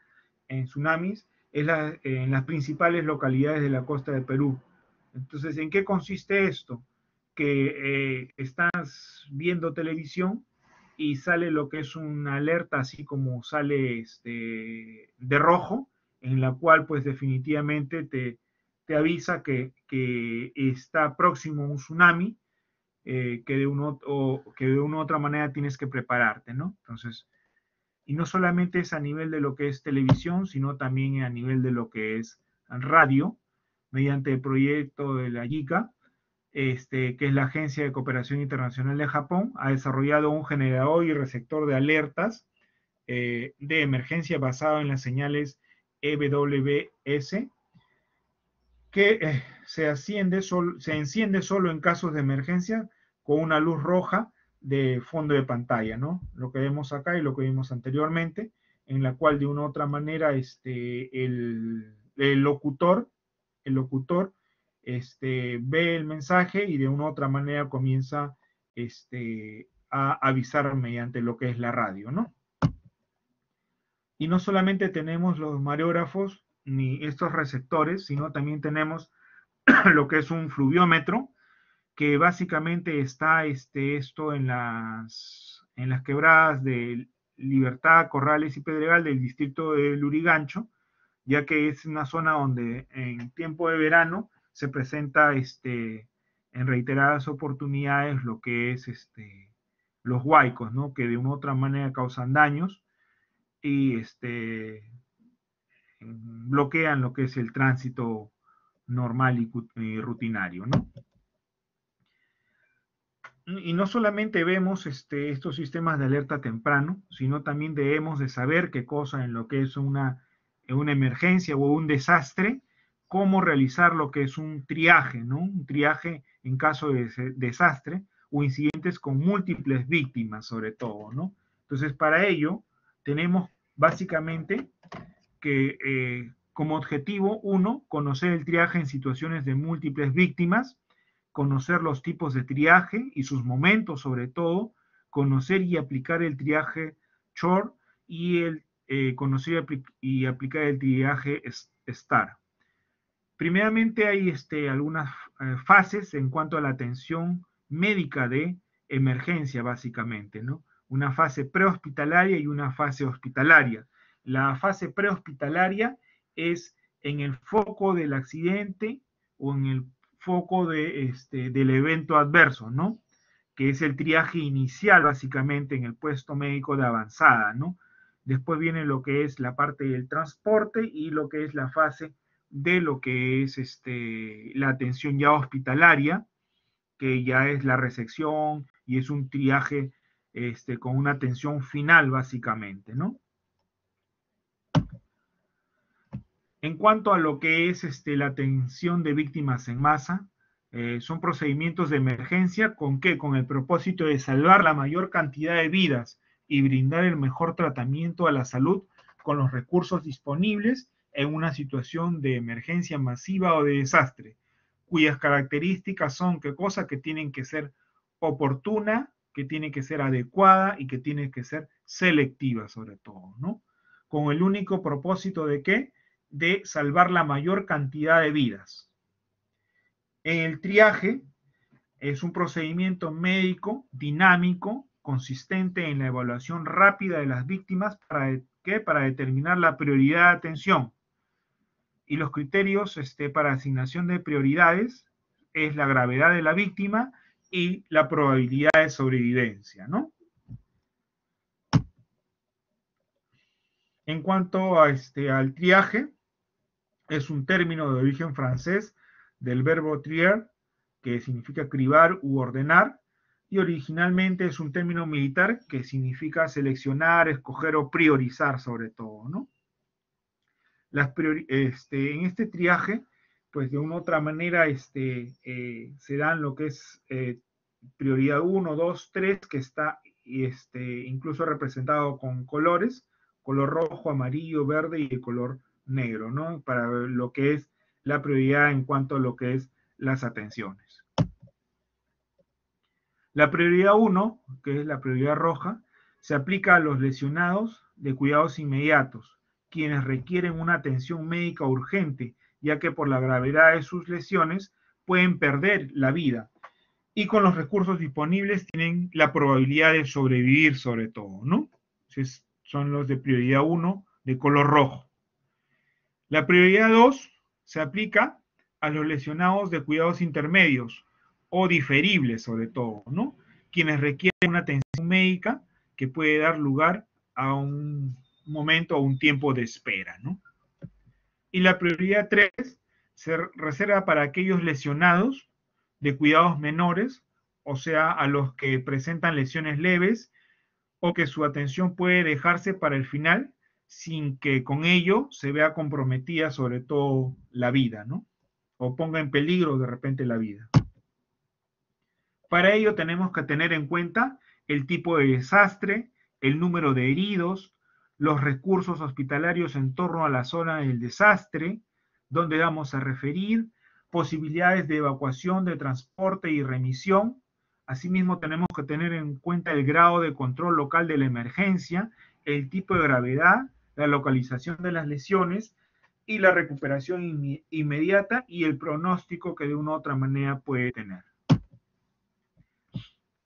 en tsunamis en las principales localidades de la costa de Perú. Entonces, ¿en qué consiste esto? Que estás viendo televisión y sale lo que es una alerta, así como sale de rojo, en la cual pues definitivamente te avisa que está próximo un tsunami, que de una u otra manera tienes que prepararte, ¿no? Entonces, y no solamente es a nivel de lo que es televisión, sino también a nivel de lo que es radio, mediante el proyecto de la JICA, que es la Agencia de Cooperación Internacional de Japón, ha desarrollado un generador y receptor de alertas de emergencia basado en las señales EWS, que se enciende solo en casos de emergencia con una luz roja de fondo de pantalla, ¿no? Lo que vemos acá y lo que vimos anteriormente, en la cual de una u otra manera el locutor ve el mensaje y de una u otra manera comienza a avisar mediante lo que es la radio, ¿no? Y no solamente tenemos los mareógrafos ni estos receptores, sino también tenemos lo que es un fluviómetro, que básicamente está esto en las quebradas de Libertad, Corrales y Pedregal del distrito de Lurigancho, ya que es una zona donde en tiempo de verano se presenta en reiteradas oportunidades lo que es los huaicos, ¿no? Que de una u otra manera causan daños y bloquean lo que es el tránsito normal y rutinario, ¿no? Y no solamente vemos estos sistemas de alerta temprano, sino también debemos de saber qué cosa en lo que es una emergencia o un desastre, cómo realizar lo que es un triaje, ¿no? Un triaje en caso de desastre o incidentes con múltiples víctimas, sobre todo, ¿no? Entonces, para ello, tenemos básicamente que, como objetivo, uno, conocer el triaje en situaciones de múltiples víctimas, conocer los tipos de triaje y sus momentos, sobre todo, conocer y aplicar el triaje SHORE y conocer y aplicar el triaje STAR. Primeramente hay algunas fases en cuanto a la atención médica de emergencia, básicamente, ¿no? Una fase prehospitalaria y una fase hospitalaria. La fase prehospitalaria es en el foco del accidente o en el foco del evento adverso, ¿no? Que es el triaje inicial, básicamente, en el puesto médico de avanzada, ¿no? Después viene lo que es la parte del transporte y lo que es la fase de lo que es la atención ya hospitalaria, que ya es la resección y es un triaje con una atención final, básicamente, ¿no? En cuanto a lo que es la atención de víctimas en masa, son procedimientos de emergencia ¿con qué? Con el propósito de salvar la mayor cantidad de vidas y brindar el mejor tratamiento a la salud con los recursos disponibles en una situación de emergencia masiva o de desastre, cuyas características son qué cosa que tienen que ser oportuna, que tiene que ser adecuada y que tiene que ser selectiva sobre todo, ¿no? Con el único propósito de ¿qué? De salvar la mayor cantidad de vidas. El triaje es un procedimiento médico dinámico, consistente en la evaluación rápida de las víctimas para determinar la prioridad de atención. Y los criterios para asignación de prioridades es la gravedad de la víctima y la probabilidad de sobrevivencia, ¿no? En cuanto a al triaje, es un término de origen francés del verbo trier, que significa cribar u ordenar, y originalmente es un término militar que significa seleccionar, escoger o priorizar sobre todo, ¿no? En este triaje, pues de una u otra manera se dan lo que es prioridad 1, 2, 3, que está incluso representado con colores, color rojo, amarillo, verde y el color negro, ¿no? Para lo que es la prioridad en cuanto a lo que es las atenciones. La prioridad 1, que es la prioridad roja, se aplica a los lesionados de cuidados inmediatos, quienes requieren una atención médica urgente, ya que por la gravedad de sus lesiones pueden perder la vida y con los recursos disponibles tienen la probabilidad de sobrevivir sobre todo, ¿no? Entonces, son los de prioridad 1 de color rojo. La prioridad 2 se aplica a los lesionados de cuidados intermedios, o diferibles sobre todo, ¿no? Quienes requieren una atención médica que puede dar lugar a un momento o un tiempo de espera, ¿no? Y la prioridad 3 se reserva para aquellos lesionados de cuidados menores, o sea, a los que presentan lesiones leves o que su atención puede dejarse para el final sin que con ello se vea comprometida sobre todo la vida, ¿no? O ponga en peligro de repente la vida. Para ello tenemos que tener en cuenta el tipo de desastre, el número de heridos, los recursos hospitalarios en torno a la zona del desastre, donde vamos a referir, posibilidades de evacuación, de transporte y remisión. Asimismo, tenemos que tener en cuenta el grado de control local de la emergencia, el tipo de gravedad, la localización de las lesiones y la recuperación inmediata y el pronóstico que de una u otra manera puede tener.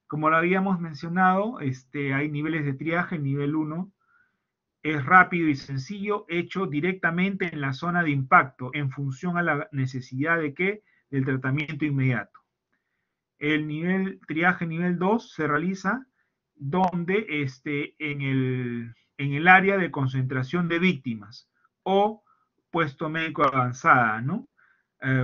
Como lo habíamos mencionado, hay niveles de triaje. Nivel 1 es rápido y sencillo, hecho directamente en la zona de impacto, en función a la necesidad de qué, del tratamiento inmediato. El triaje nivel 2 se realiza donde en el área de concentración de víctimas o puesto médico avanzada, ¿no?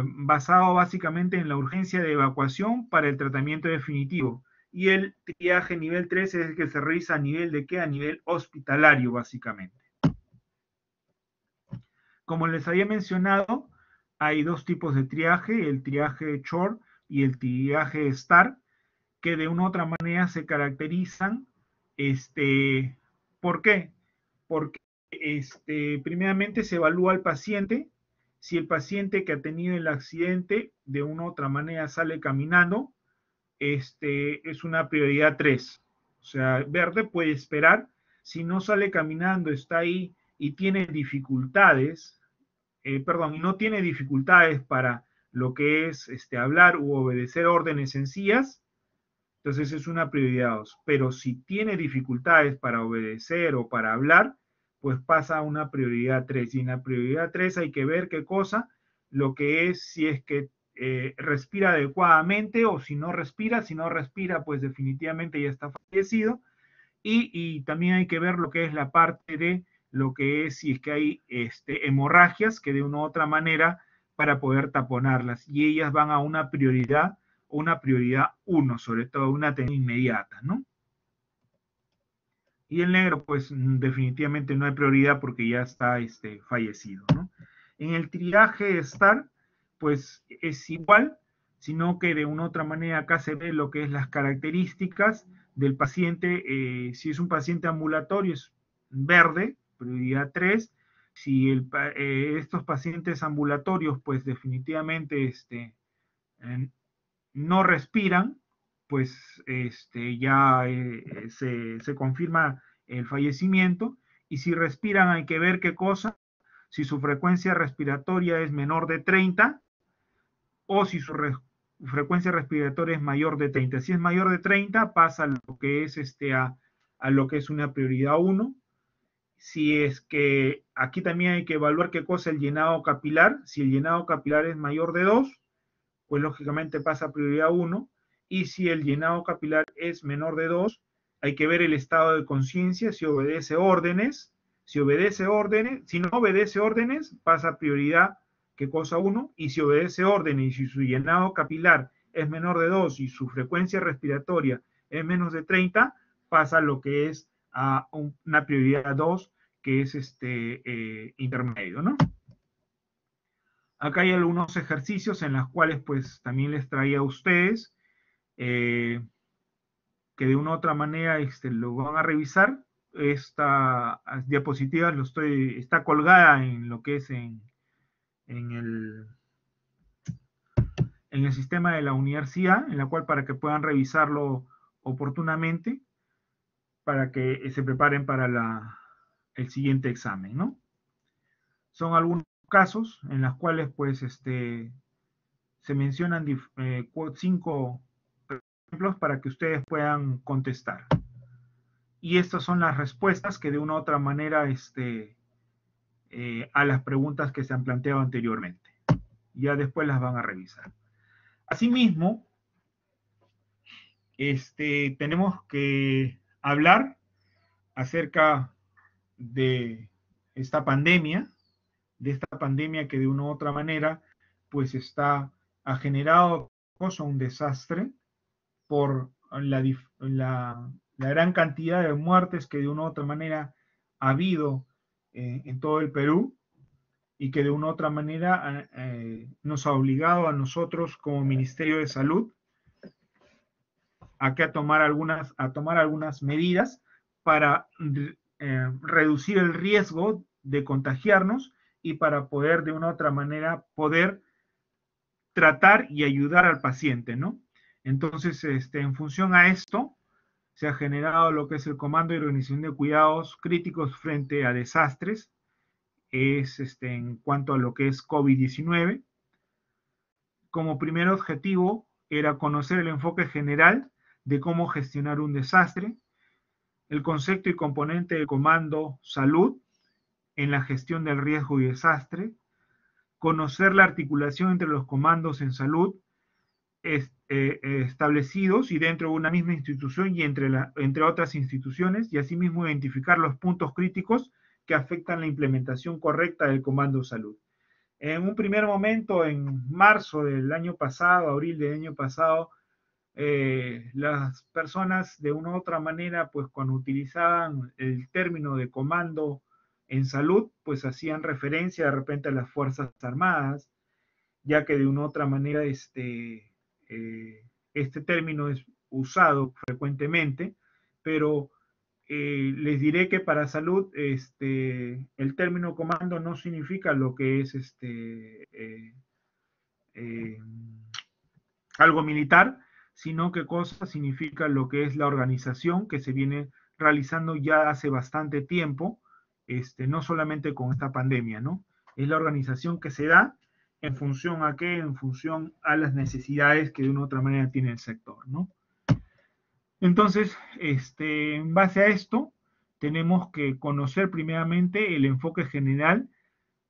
Basado básicamente en la urgencia de evacuación para el tratamiento definitivo. Y el triaje nivel 3 es el que se realiza a nivel de qué? A nivel hospitalario, básicamente. Como les había mencionado, hay dos tipos de triaje, el triaje short y el triaje STAR, que de una u otra manera se caracterizan. ¿Por qué? Porque primeramente se evalúa al paciente. Si el paciente que ha tenido el accidente de una u otra manera sale caminando, es una prioridad 3. O sea, verde puede esperar. Si no sale caminando, está ahí y tiene dificultades, y no tiene dificultades para lo que es hablar u obedecer órdenes sencillas, entonces es una prioridad 2. Pero si tiene dificultades para obedecer o para hablar, pues pasa a una prioridad 3. Y en la prioridad 3 hay que ver qué cosa, lo que es si es que respira adecuadamente o si no respira, pues definitivamente ya está fallecido. Y también hay que ver lo que es la parte de lo que es si es que hay hemorragias que de una u otra manera para poder taponarlas. Y ellas van a una prioridad 1, sobre todo una atención inmediata, ¿no? Y el negro, pues definitivamente no hay prioridad porque ya está fallecido, ¿no? En el triaje STAR, pues es igual, sino que de una u otra manera acá se ve lo que es las características del paciente. Si es un paciente ambulatorio es verde, prioridad 3. Si estos pacientes ambulatorios, pues definitivamente no respiran, pues ya se confirma el fallecimiento. Y si respiran hay que ver qué cosa, si su frecuencia respiratoria es menor de 30 o si su frecuencia respiratoria es mayor de 30. Si es mayor de 30 pasa a lo que es a lo que es una prioridad 1. Si es que aquí también hay que evaluar qué cosa el llenado capilar. Si el llenado capilar es mayor de 2, pues lógicamente pasa a prioridad 1. Y si el llenado capilar es menor de 2, hay que ver el estado de conciencia, si obedece órdenes. Si no obedece órdenes, pasa a prioridad, ¿qué cosa? 1. Y si obedece órdenes y si su llenado capilar es menor de 2 y su frecuencia respiratoria es menos de 30, pasa a lo que es a una prioridad 2, que es intermedio, ¿no? Acá hay algunos ejercicios en los cuales pues también les traía a ustedes, que de una u otra manera lo van a revisar. Esta diapositiva está colgada en lo que es en el sistema de la universidad, en la cual para que puedan revisarlo oportunamente, para que se preparen para el siguiente examen, ¿no? Son algunos casos en los cuales pues se mencionan 5 ejemplos para que ustedes puedan contestar. Y estas son las respuestas que de una u otra manera a las preguntas que se han planteado anteriormente. Ya después las van a revisar. Asimismo, tenemos que hablar acerca de esta pandemia, que de una u otra manera, pues ha generado un desastre por la gran cantidad de muertes que de una u otra manera ha habido en todo el Perú, y que de una u otra manera nos ha obligado a nosotros como Ministerio de Salud a tomar algunas medidas para reducir el riesgo de contagiarnos y para poder de una u otra manera poder tratar y ayudar al paciente, ¿no? Entonces, en función a esto, se ha generado lo que es el Comando de Organización de Cuidados Críticos frente a desastres, en cuanto a lo que es COVID-19. Como primer objetivo era conocer el enfoque general de cómo gestionar un desastre, el concepto y componente del Comando Salud en la gestión del riesgo y desastre, conocer la articulación entre los comandos en salud establecidos y dentro de una misma institución y entre otras instituciones, y asimismo identificar los puntos críticos que afectan la implementación correcta del Comando Salud. En un primer momento, en marzo del año pasado, abril del año pasado, las personas de una u otra manera, pues cuando utilizaban el término de comando en salud, pues hacían referencia de repente a las Fuerzas Armadas, ya que de una u otra manera este término es usado frecuentemente, pero les diré que para salud el término comando no significa lo que es eh, algo militar, sino que cosa significa lo que es la organización que se viene realizando ya hace bastante tiempo, no solamente con esta pandemia, ¿no? Es la organización que se da en función a qué, en función a las necesidades que de una u otra manera tiene el sector, ¿no? Entonces, en base a esto, tenemos que conocer primeramente el enfoque general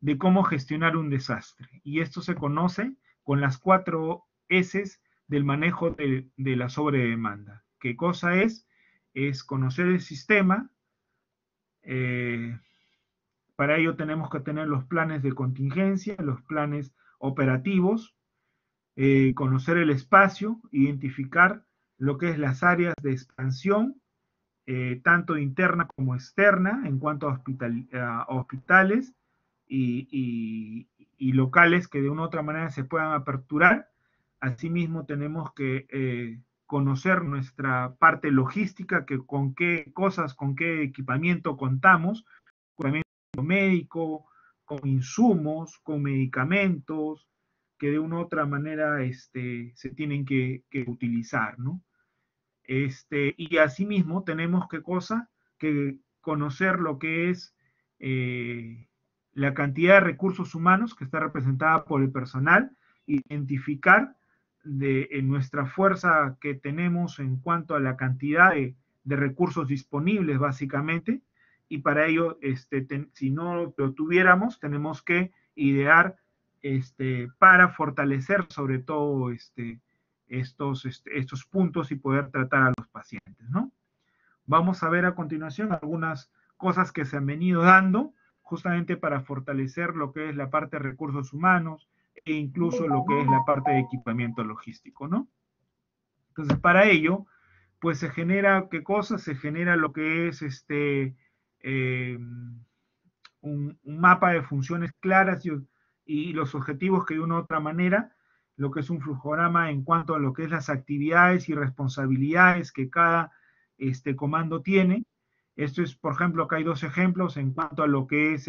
de cómo gestionar un desastre. Y esto se conoce con las 4 S del manejo de la sobredemanda. ¿Qué cosa es? Es conocer el sistema. Para ello tenemos que tener los planes de contingencia, los planes operativos, conocer el espacio, identificar lo que es las áreas de expansión, tanto interna como externa, en cuanto a hospitales y locales que de una u otra manera se puedan aperturar. Asimismo, tenemos que conocer nuestra parte logística, que con qué cosas, con qué equipamiento contamos, equipamiento médico, con insumos, con medicamentos, que de una u otra manera se tienen que utilizar, ¿no? Y asimismo tenemos que conocer lo que es la cantidad de recursos humanos que está representada por el personal, identificar en nuestra fuerza que tenemos en cuanto a la cantidad de recursos disponibles básicamente, y para ello, si no lo tuviéramos, tenemos que idear para fortalecer sobre todo estos puntos y poder tratar a los pacientes, ¿no? Vamos a ver a continuación algunas cosas que se han venido dando justamente para fortalecer lo que es la parte de recursos humanos e incluso lo que es la parte de equipamiento logístico, ¿no? Entonces, para ello, pues se genera, ¿qué cosa? Se genera lo que es un mapa de funciones claras y los objetivos que de una u otra manera, lo que es un flujograma en cuanto a lo que es las actividades y responsabilidades que cada comando tiene. Esto es, por ejemplo, acá hay dos ejemplos en cuanto a lo que es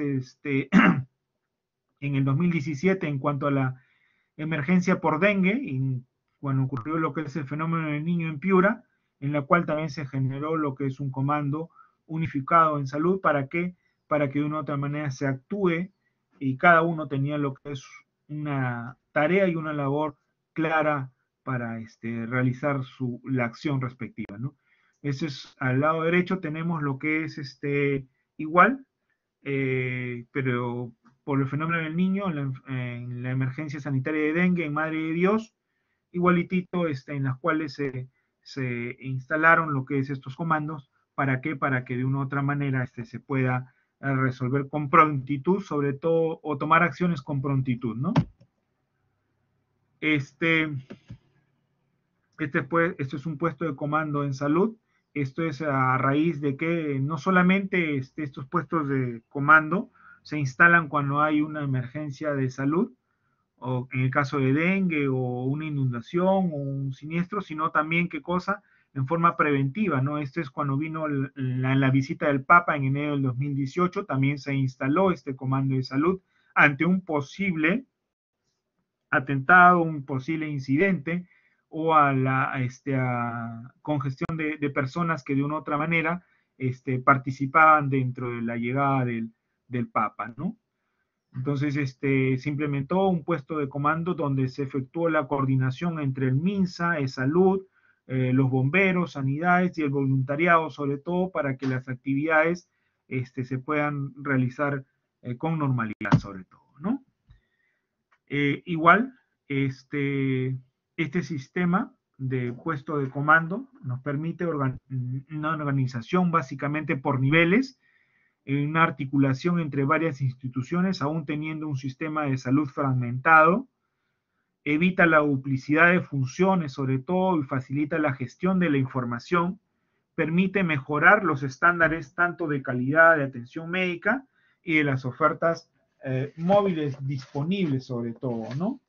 en el 2017, en cuanto a la emergencia por dengue, y cuando ocurrió lo que es el fenómeno del niño en Piura, en la cual también se generó lo que es un comando unificado en salud. ¿Para qué? Para que de una u otra manera se actúe y cada uno tenía lo que es una tarea y una labor clara para realizar la acción respectiva, ¿no? Eso es al lado derecho, tenemos lo que es igual, pero por el fenómeno del niño, en la emergencia sanitaria de dengue en Madre de Dios, igualitito, en las cuales se instalaron lo que es estos comandos. ¿Para qué? Para que de una u otra manera se pueda resolver con prontitud, sobre todo, o tomar acciones con prontitud, ¿no? Esto es un puesto de comando en salud. Esto es a raíz de que no solamente estos puestos de comando se instalan cuando hay una emergencia de salud, o en el caso de dengue, o una inundación, o un siniestro, sino también, ¿qué cosa? En forma preventiva, ¿no? Esto es cuando vino la visita del Papa en enero del 2018, también se instaló este comando de salud ante un posible atentado, un posible incidente, o a la congestión de personas que de una u otra manera participaban dentro de la llegada del Papa, ¿no? Entonces, se implementó un puesto de comando donde se efectuó la coordinación entre el MINSA, Salud, los bomberos, sanidades y el voluntariado, sobre todo para que las actividades se puedan realizar con normalidad, sobre todo, ¿no? Igual, este sistema de puesto de comando nos permite una organización básicamente por niveles, una articulación entre varias instituciones, aún teniendo un sistema de salud fragmentado, evita la duplicidad de funciones sobre todo y facilita la gestión de la información, permite mejorar los estándares tanto de calidad de atención médica y de las ofertas móviles disponibles sobre todo, ¿no?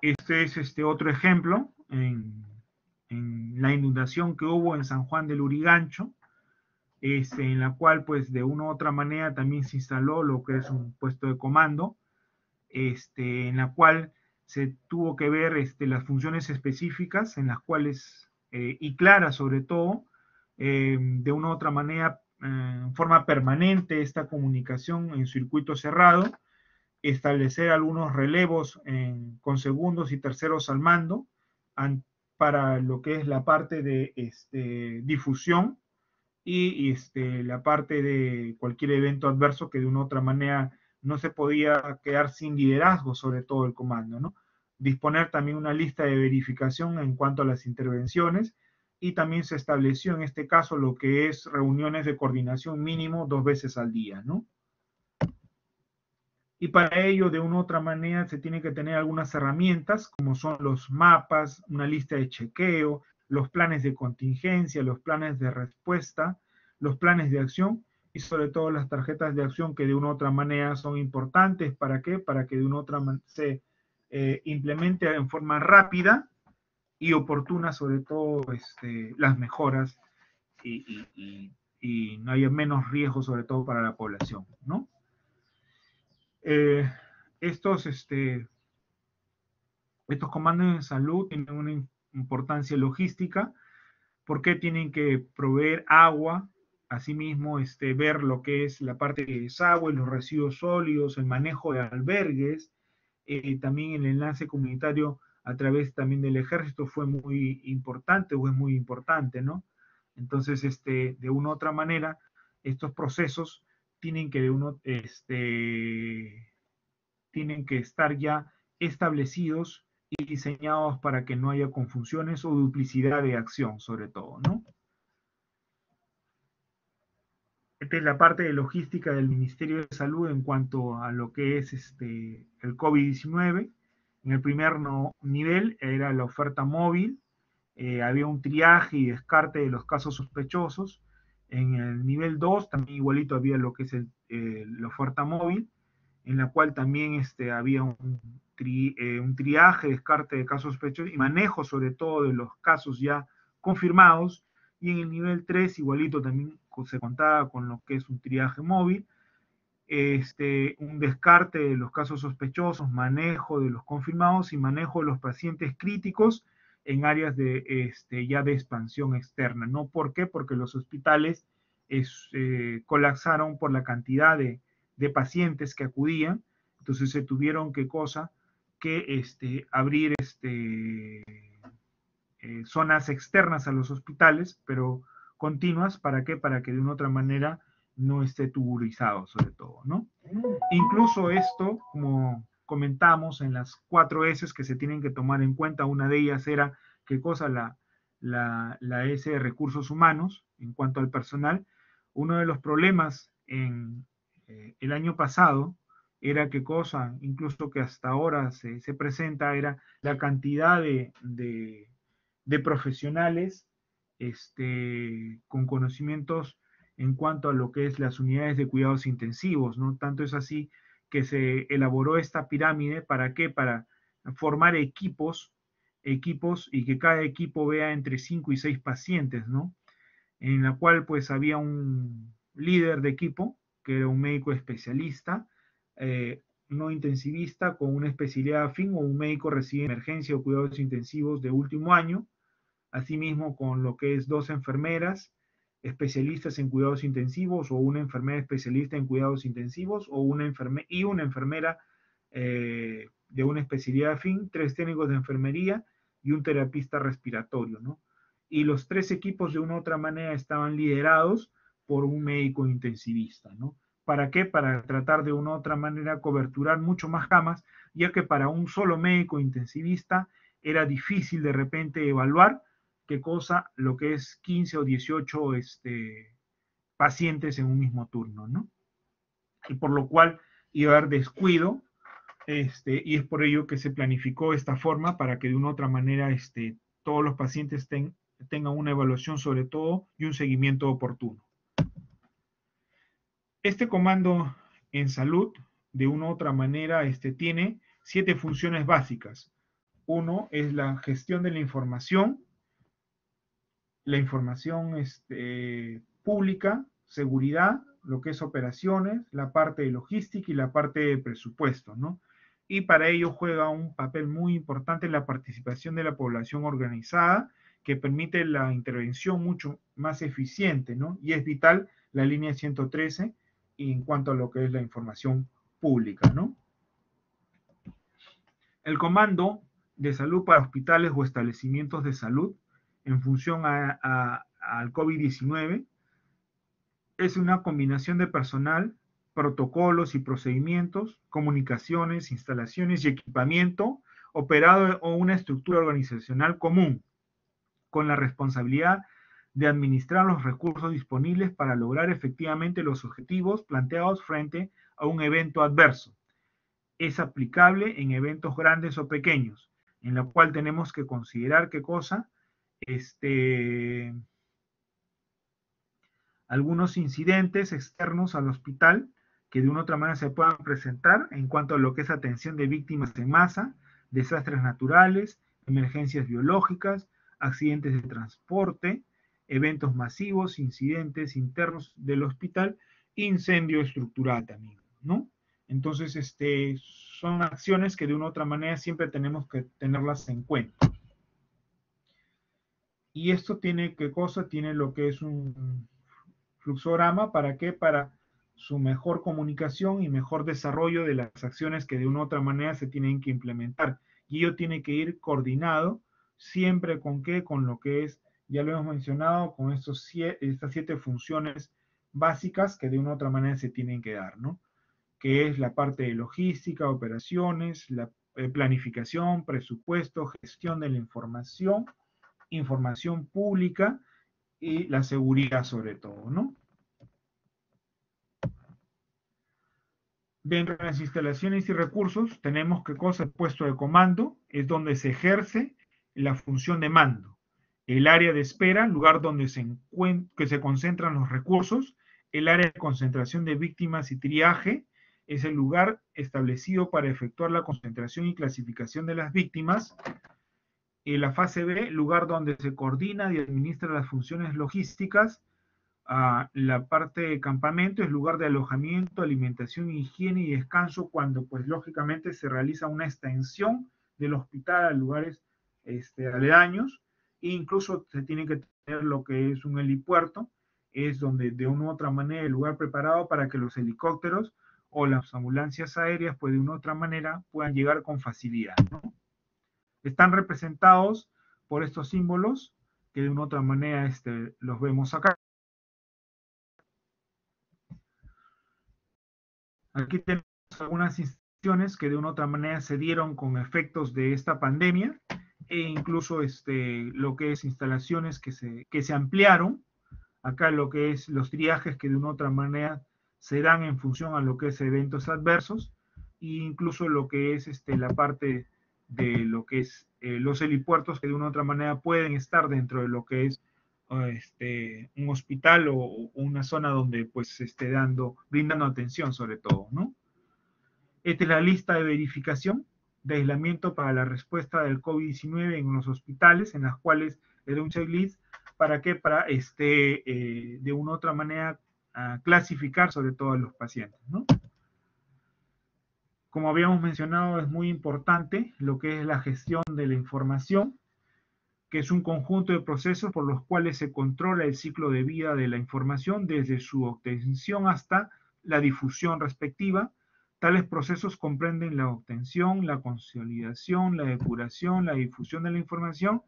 Este es otro ejemplo en la inundación que hubo en San Juan del Lurigancho, en la cual pues de una u otra manera también se instaló lo que es un puesto de comando, en la cual se tuvo que ver las funciones específicas en las cuales, y claras sobre todo, de una u otra manera, en forma permanente esta comunicación en circuito cerrado, establecer algunos relevos con segundos y terceros al mando para lo que es la parte de difusión y la parte de cualquier evento adverso que de una u otra manera no se podía quedar sin liderazgo sobre todo el comando, ¿no? Disponer también una lista de verificación en cuanto a las intervenciones, y también se estableció en este caso lo que es reuniones de coordinación mínimo 2 veces al día, ¿no? Y para ello, de una u otra manera, se tiene que tener algunas herramientas, como son los mapas, una lista de chequeo, los planes de contingencia, los planes de respuesta, los planes de acción y sobre todo las tarjetas de acción que de una u otra manera son importantes. ¿Para qué? Para que de una u otra manera se implemente en forma rápida y oportuna, sobre todo las mejoras y no haya menos riesgo, sobre todo para la población, ¿no? Eh, estos, estos comandos de salud tienen una importancia logística porque tienen que proveer agua, asimismo ver lo que es la parte de desagüe, los residuos sólidos, el manejo de albergues, también el enlace comunitario a través también del ejército fue muy importante o es muy importante, ¿no? Entonces, de una u otra manera, estos procesos tienen que tienen que estar ya establecidos y diseñados para que no haya confusiones o duplicidad de acción, sobre todo, ¿no? Esta es la parte de logística del Ministerio de Salud en cuanto a lo que es el COVID-19. En el primer nivel era la oferta móvil, había un triaje y descarte de los casos sospechosos. En el nivel 2 también igualito había lo que es la oferta móvil, en la cual también había un triaje, descarte de casos sospechosos y manejo sobre todo de los casos ya confirmados. Y en el nivel 3 igualito también se contaba con lo que es un triaje móvil, un descarte de los casos sospechosos, manejo de los confirmados y manejo de los pacientes críticos en áreas ya de expansión externa, ¿no? ¿Por qué? Porque los hospitales colapsaron por la cantidad de pacientes que acudían, entonces se tuvieron que abrir zonas externas a los hospitales, pero continuas. ¿Para qué? Para que de una otra manera no esté tuburizado, sobre todo, ¿no? Incluso esto, como comentamos en las 4 S que se tienen que tomar en cuenta. Una de ellas era, ¿qué cosa? La S de recursos humanos en cuanto al personal. Uno de los problemas en el año pasado era qué cosa, incluso que hasta ahora se presenta, era la cantidad de profesionales con conocimientos en cuanto a lo que es las unidades de cuidados intensivos, ¿no? Tanto es así que se elaboró esta pirámide, ¿para qué? Para formar equipos y que cada equipo vea entre 5 y 6 pacientes, ¿no? En la cual pues había un líder de equipo, que era un médico especialista, no intensivista, con una especialidad afín, o un médico residente de emergencia o cuidados intensivos de último año, asimismo con lo que es 2 enfermeras especialistas en cuidados intensivos, o una enfermera especialista en cuidados intensivos, o una enfermera de una especialidad afín, 3 técnicos de enfermería y un terapista respiratorio, ¿no? Y los 3 equipos de una u otra manera estaban liderados por un médico intensivista, ¿no? ¿Para qué? Para tratar de una u otra manera coberturar mucho más camas, ya que para un solo médico intensivista era difícil de repente evaluar qué cosa, lo que es 15 o 18 pacientes en un mismo turno, ¿no? Y por lo cual iba a haber descuido, y es por ello que se planificó esta forma para que de una u otra manera todos los pacientes tengan una evaluación sobre todo y un seguimiento oportuno. Este comando en salud, de una u otra manera, tiene 7 funciones básicas. Uno es la gestión de la información pública, seguridad, lo que es operaciones, la parte de logística y la parte de presupuesto, ¿no? Y para ello juega un papel muy importante la participación de la población organizada, que permite la intervención mucho más eficiente, ¿no? Y es vital la línea 113 en cuanto a lo que es la información pública, ¿no? El comando de salud para hospitales o establecimientos de salud en función al COVID-19 es una combinación de personal, protocolos y procedimientos, comunicaciones, instalaciones y equipamiento operado o una estructura organizacional común, con la responsabilidad de administrar los recursos disponibles para lograr efectivamente los objetivos planteados frente a un evento adverso. Es aplicable en eventos grandes o pequeños, en la cual tenemos que considerar qué cosa, algunos incidentes externos al hospital que de una u otra manera se puedan presentar en cuanto a lo que es atención de víctimas en masa, desastres naturales, emergencias biológicas, accidentes de transporte, eventos masivos, incidentes internos del hospital, incendio estructural también, ¿no? Entonces, son acciones que de una u otra manera siempre tenemos que tenerlas en cuenta. Y esto tiene, ¿qué cosa? Tiene lo que es un fluxograma, ¿para qué? Para su mejor comunicación y mejor desarrollo de las acciones que de una u otra manera se tienen que implementar. Y ello tiene que ir coordinado siempre con qué, con lo que es, ya lo hemos mencionado, con estas 7 funciones básicas que de una u otra manera se tienen que dar, ¿no? Que es la parte de logística, operaciones, la planificación, presupuesto, gestión de la información pública y la seguridad sobre todo, ¿no? Dentro de las instalaciones y recursos tenemos qué cosa, el puesto de comando, es donde se ejerce la función de mando. El área de espera, lugar donde se concentran los recursos. El área de concentración de víctimas y triaje es el lugar establecido para efectuar la concentración y clasificación de las víctimas. La fase B, lugar donde se coordina y administra las funciones logísticas. La parte de campamento es lugar de alojamiento, alimentación, higiene y descanso cuando pues lógicamente se realiza una extensión del hospital a lugares aledaños, e incluso se tiene que tener lo que es un helipuerto, es donde de una u otra manera el lugar preparado para que los helicópteros o las ambulancias aéreas pues de una u otra manera puedan llegar con facilidad, ¿no? Están representados por estos símbolos que de una u otra manera los vemos acá. Aquí tenemos algunas que de una u otra manera se dieron con efectos de esta pandemia, e incluso lo que es instalaciones que se ampliaron, acá lo que es los triajes que de una u otra manera se dan en función a lo que es eventos adversos, e incluso lo que es la parte de lo que es los helipuertos que de una u otra manera pueden estar dentro de lo que es un hospital o una zona donde pues se esté brindando atención sobre todo, ¿no? Esta es la lista de verificación de aislamiento para la respuesta del COVID-19 en los hospitales, en las cuales era un checklist para que para de una u otra manera clasificar sobre todo a los pacientes, ¿no? Como habíamos mencionado, es muy importante lo que es la gestión de la información, que es un conjunto de procesos por los cuales se controla el ciclo de vida de la información desde su obtención hasta la difusión respectiva. Tales procesos comprenden la obtención, la consolidación, la depuración, la difusión de la información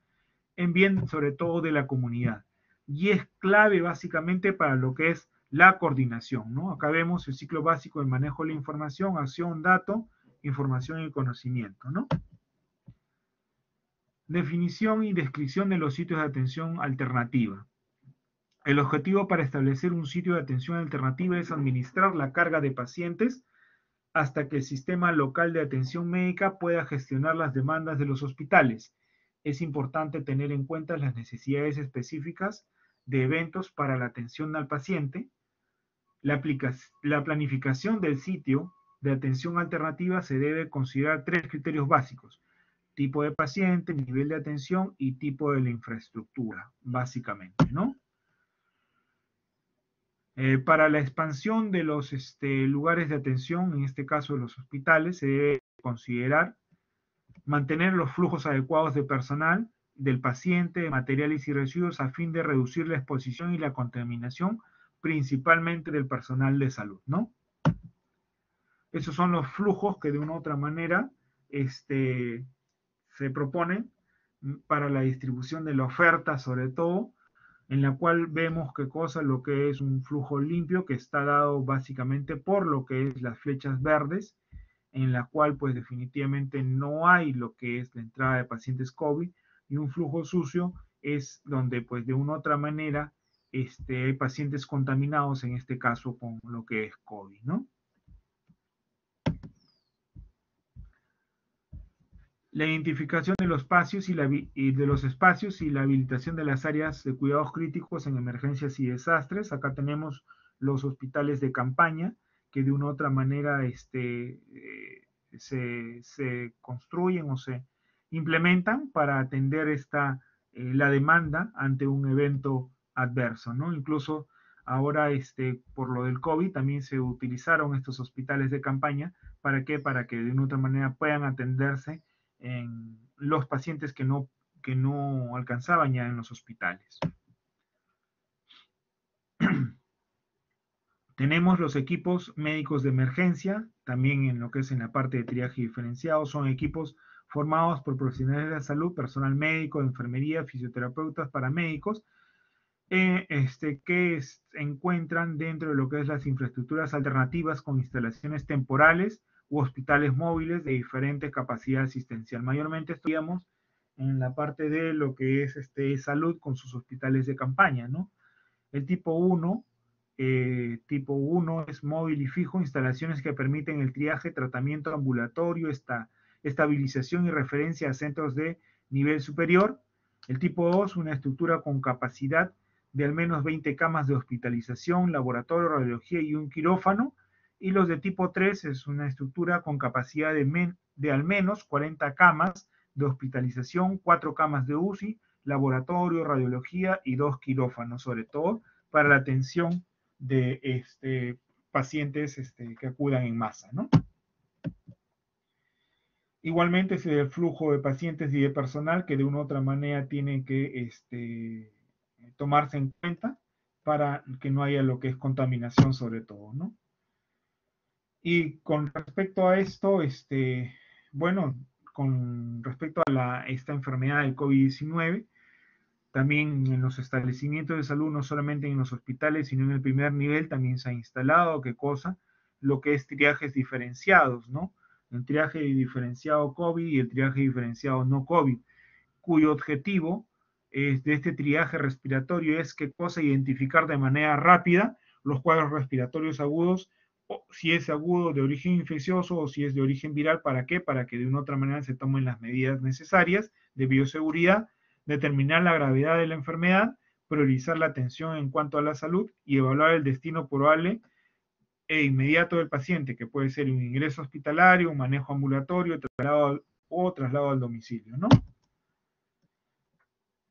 en bien sobre todo de la comunidad. Y es clave básicamente para lo que es la coordinación, ¿no? Acá vemos el ciclo básico del manejo de la información, acción, dato, información y conocimiento, ¿no? Definición y descripción de los sitios de atención alternativa. El objetivo para establecer un sitio de atención alternativa es administrar la carga de pacientes hasta que el sistema local de atención médica pueda gestionar las demandas de los hospitales. Es importante tener en cuenta las necesidades específicas de eventos para la atención al paciente. La planificación del sitio de atención alternativa se debe considerar 3 criterios básicos: tipo de paciente, nivel de atención y tipo de la infraestructura, básicamente, ¿no? Para la expansión de los lugares de atención, en este caso de los hospitales, se debe considerar mantener los flujos adecuados de personal, del paciente, de materiales y residuos a fin de reducir la exposición y la contaminación, principalmente del personal de salud, ¿no? Esos son los flujos que de una u otra manera se proponen para la distribución de la oferta, sobre todo, en la cual vemos qué cosa, lo que es un flujo limpio que está dado básicamente por lo que es las flechas verdes, en la cual pues definitivamente no hay lo que es la entrada de pacientes COVID, y un flujo sucio es donde pues de una u otra manera hay pacientes contaminados, en este caso con lo que es COVID, ¿no? La identificación de los espacios y la habilitación de las áreas de cuidados críticos en emergencias y desastres. Acá tenemos los hospitales de campaña que de una u otra manera se construyen o se implementan para atender la demanda ante un evento adverso, ¿no? Incluso ahora, por lo del COVID, también se utilizaron estos hospitales de campaña. ¿Para qué? Para que de una u otra manera puedan atenderse en los pacientes que no alcanzaban ya en los hospitales. Tenemos los equipos médicos de emergencia, también en lo que es en la parte de triaje diferenciado. Son equipos formados por profesionales de la salud, personal médico, de enfermería, fisioterapeutas, paramédicos, que se encuentran dentro de lo que es las infraestructuras alternativas con instalaciones temporales u hospitales móviles de diferente capacidad asistencial. Mayormente estudiamos en la parte de lo que es salud con sus hospitales de campaña, ¿no? El tipo 1 es móvil y fijo, instalaciones que permiten el triaje, tratamiento ambulatorio, estabilización y referencia a centros de nivel superior. El tipo 2, una estructura con capacidad de al menos 20 camas de hospitalización, laboratorio, radiología y un quirófano. Y los de tipo 3 es una estructura con capacidad de al menos 40 camas de hospitalización, 4 camas de UCI, laboratorio, radiología y 2 quirófanos, sobre todo para la atención de pacientes que acudan en masa, ¿no? Igualmente es el flujo de pacientes y de personal que de una u otra manera tiene que tomarse en cuenta para que no haya lo que es contaminación sobre todo, ¿no? Y con respecto a esto, bueno, con respecto a esta enfermedad del COVID-19, también en los establecimientos de salud, no solamente en los hospitales, sino en el primer nivel, también se ha instalado, ¿qué cosa? Lo que es triajes diferenciados, ¿no? el triaje diferenciado COVID y el triaje diferenciado no COVID, cuyo objetivo de este triaje respiratorio es que cosa identificar de manera rápida los cuadros respiratorios agudos, o si es agudo de origen infeccioso o si es de origen viral. ¿Para qué? Para que de una u otra manera se tomen las medidas necesarias de bioseguridad, determinar la gravedad de la enfermedad, priorizar la atención en cuanto a la salud y evaluar el destino probable e inmediato del paciente, que puede ser un ingreso hospitalario, un manejo ambulatorio, traslado al domicilio, ¿no?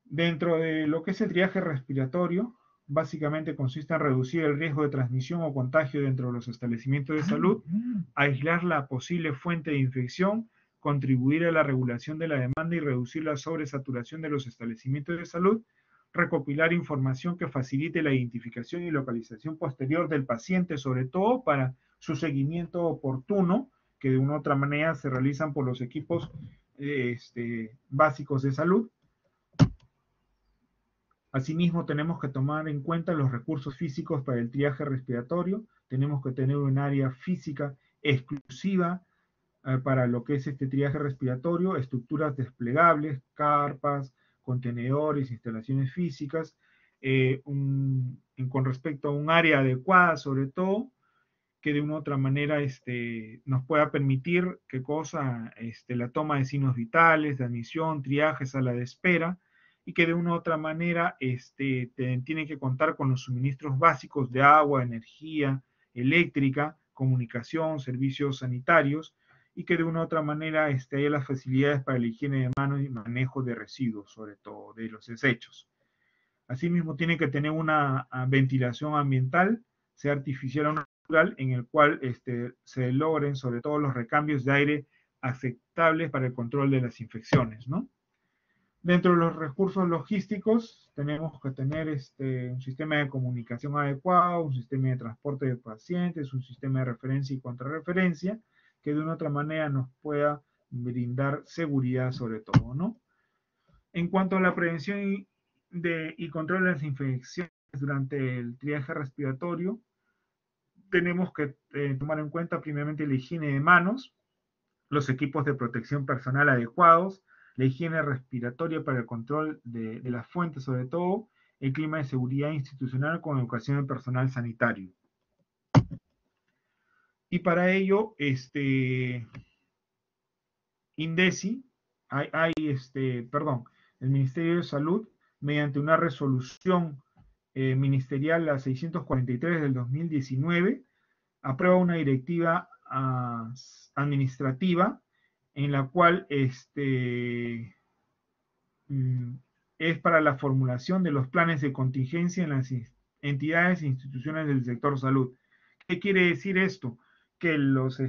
Dentro de lo que es el triaje respiratorio, básicamente consiste en reducir el riesgo de transmisión o contagio dentro de los establecimientos de salud, aislar la posible fuente de infección, contribuir a la regulación de la demanda y reducir la sobresaturación de los establecimientos de salud, recopilar información que facilite la identificación y localización posterior del paciente, sobre todo para su seguimiento oportuno, que de una u otra manera se realizan por los equipos básicos de salud. Asimismo, tenemos que tomar en cuenta los recursos físicos para el triaje respiratorio. Tenemos que tener un área física exclusiva para lo que es este triaje respiratorio, estructuras desplegables, carpas, contenedores, instalaciones físicas, con respecto a un área adecuada, sobre todo, que de una u otra manera nos pueda permitir la toma de signos vitales, de admisión, triaje, sala de espera, y que de una u otra manera tienen que contar con los suministros básicos de agua, energía eléctrica, comunicación, servicios sanitarios, y que de una u otra manera haya las facilidades para la higiene de manos y manejo de residuos, sobre todo de los desechos. Asimismo, tiene que tener una ventilación ambiental, sea artificial o natural, en el cual se logren sobre todo los recambios de aire aceptables para el control de las infecciones, ¿no? Dentro de los recursos logísticos, tenemos que tener un sistema de comunicación adecuado, un sistema de transporte de pacientes, un sistema de referencia y contrarreferencia, que de una u otra manera nos pueda brindar seguridad sobre todo, ¿no? En cuanto a la prevención y control de las infecciones durante el triaje respiratorio, tenemos que tomar en cuenta primeramente la higiene de manos, los equipos de protección personal adecuados, la higiene respiratoria para el control de las fuentes, sobre todo, el clima de seguridad institucional con educación del personal sanitario. Y para ello, INDECI, el Ministerio de Salud, mediante una resolución ministerial, la 643 del 2019, aprueba una directiva administrativa en la cual es para la formulación de los planes de contingencia en las entidades e instituciones del sector salud. ¿Qué quiere decir esto? Que los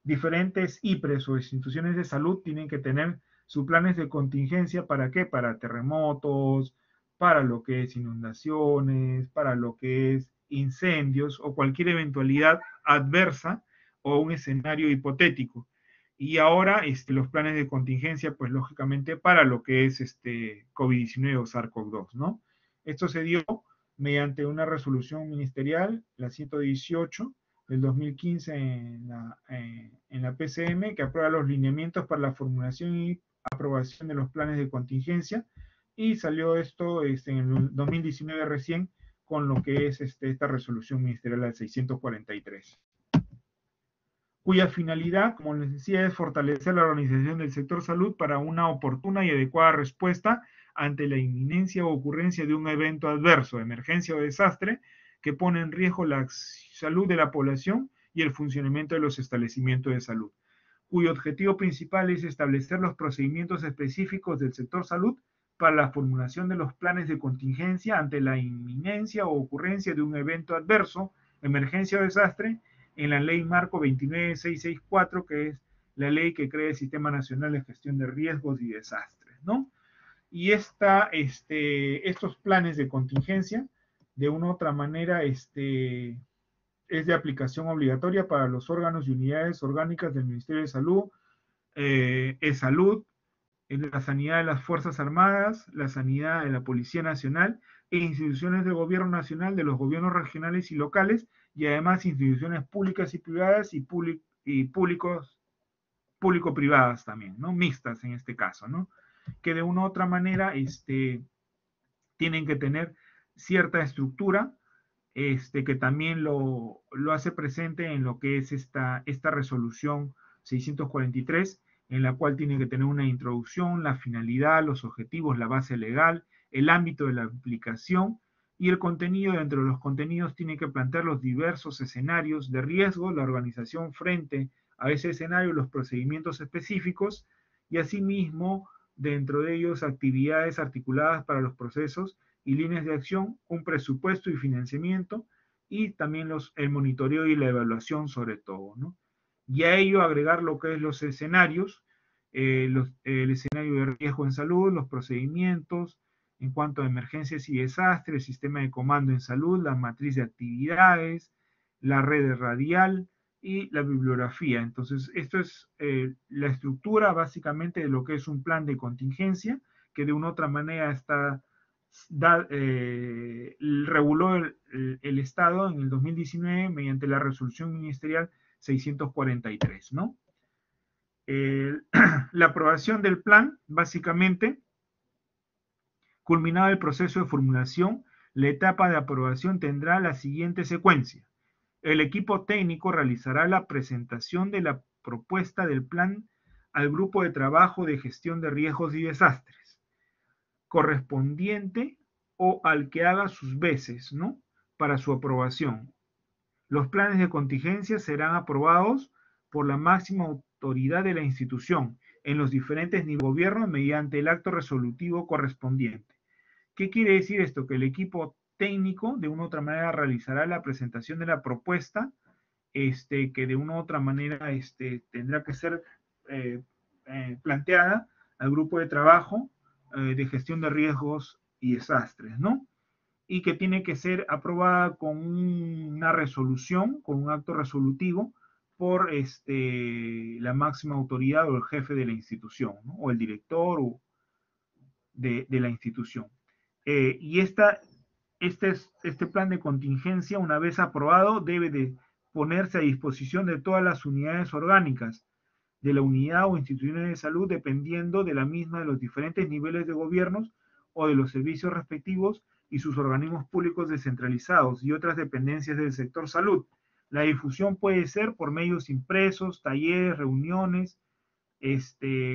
diferentes IPRES o instituciones de salud tienen que tener sus planes de contingencia. ¿Para qué? Para terremotos, para lo que es inundaciones, para lo que es incendios o cualquier eventualidad adversa o un escenario hipotético. Y ahora los planes de contingencia, pues lógicamente para lo que es COVID-19 o SARS-CoV-2, ¿no? Esto se dio mediante una resolución ministerial, la 118 del 2015 en la PCM, que aprueba los lineamientos para la formulación y aprobación de los planes de contingencia, y salió esto en el 2019 recién con lo que es esta resolución ministerial del 643, cuya finalidad, como les decía, es fortalecer la organización del sector salud para una oportuna y adecuada respuesta ante la inminencia o ocurrencia de un evento adverso, emergencia o desastre que pone en riesgo la salud de la población y el funcionamiento de los establecimientos de salud, cuyo objetivo principal es establecer los procedimientos específicos del sector salud para la formulación de los planes de contingencia ante la inminencia o ocurrencia de un evento adverso, emergencia o desastre, en la ley marco 29664, que es la ley que crea el Sistema Nacional de Gestión de Riesgos y Desastres, ¿no? Y estos planes de contingencia, de una u otra manera, es de aplicación obligatoria para los órganos y unidades orgánicas del Ministerio de Salud, Salud, la sanidad de las Fuerzas Armadas, la sanidad de la Policía Nacional e instituciones del gobierno nacional, de los gobiernos regionales y locales, y además instituciones públicas y privadas y públicos público-privadas también, ¿no? Mixtas en este caso, ¿no? Que de una u otra manera tienen que tener cierta estructura, que también lo hace presente en lo que es esta resolución 643, en la cual tiene que tener una introducción, la finalidad, los objetivos, la base legal, el ámbito de la aplicación y el contenido. Dentro de los contenidos tiene que plantear los diversos escenarios de riesgo, la organización frente a ese escenario, los procedimientos específicos y asimismo dentro de ellos actividades articuladas para los procesos y líneas de acción, un presupuesto y financiamiento y también el monitoreo y la evaluación sobre todo, ¿no? Y a ello agregar lo que es los escenarios, el escenario de riesgo en salud, los procedimientos en cuanto a emergencias y desastres, el sistema de comando en salud, la matriz de actividades, la red radial y la bibliografía. Entonces, esto es la estructura básicamente de lo que es un plan de contingencia, que de una u otra manera reguló el Estado en el 2019 mediante la resolución ministerial 643, ¿no? La aprobación del plan, básicamente, culminado el proceso de formulación, la etapa de aprobación tendrá la siguiente secuencia. El equipo técnico realizará la presentación de la propuesta del plan al grupo de trabajo de gestión de riesgos y desastres, correspondiente o al que haga sus veces, ¿no? Para su aprobación. Los planes de contingencia serán aprobados por la máxima autoridad de la institución en los diferentes niveles de gobierno mediante el acto resolutivo correspondiente. ¿Qué quiere decir esto? Que el equipo técnico de una u otra manera realizará la presentación de la propuesta, que de una u otra manera tendrá que ser planteada al grupo de trabajo de gestión de riesgos y desastres, ¿no? Y que tiene que ser aprobada con una resolución, con un acto resolutivo por la máxima autoridad o el jefe de la institución, ¿no? O el director de la institución. Y este plan de contingencia, una vez aprobado, debe de ponerse a disposición de todas las unidades orgánicas de la unidad o instituciones de salud, dependiendo de la misma de los diferentes niveles de gobiernos o de los servicios respectivos y sus organismos públicos descentralizados y otras dependencias del sector salud. La difusión puede ser por medios impresos, talleres, reuniones,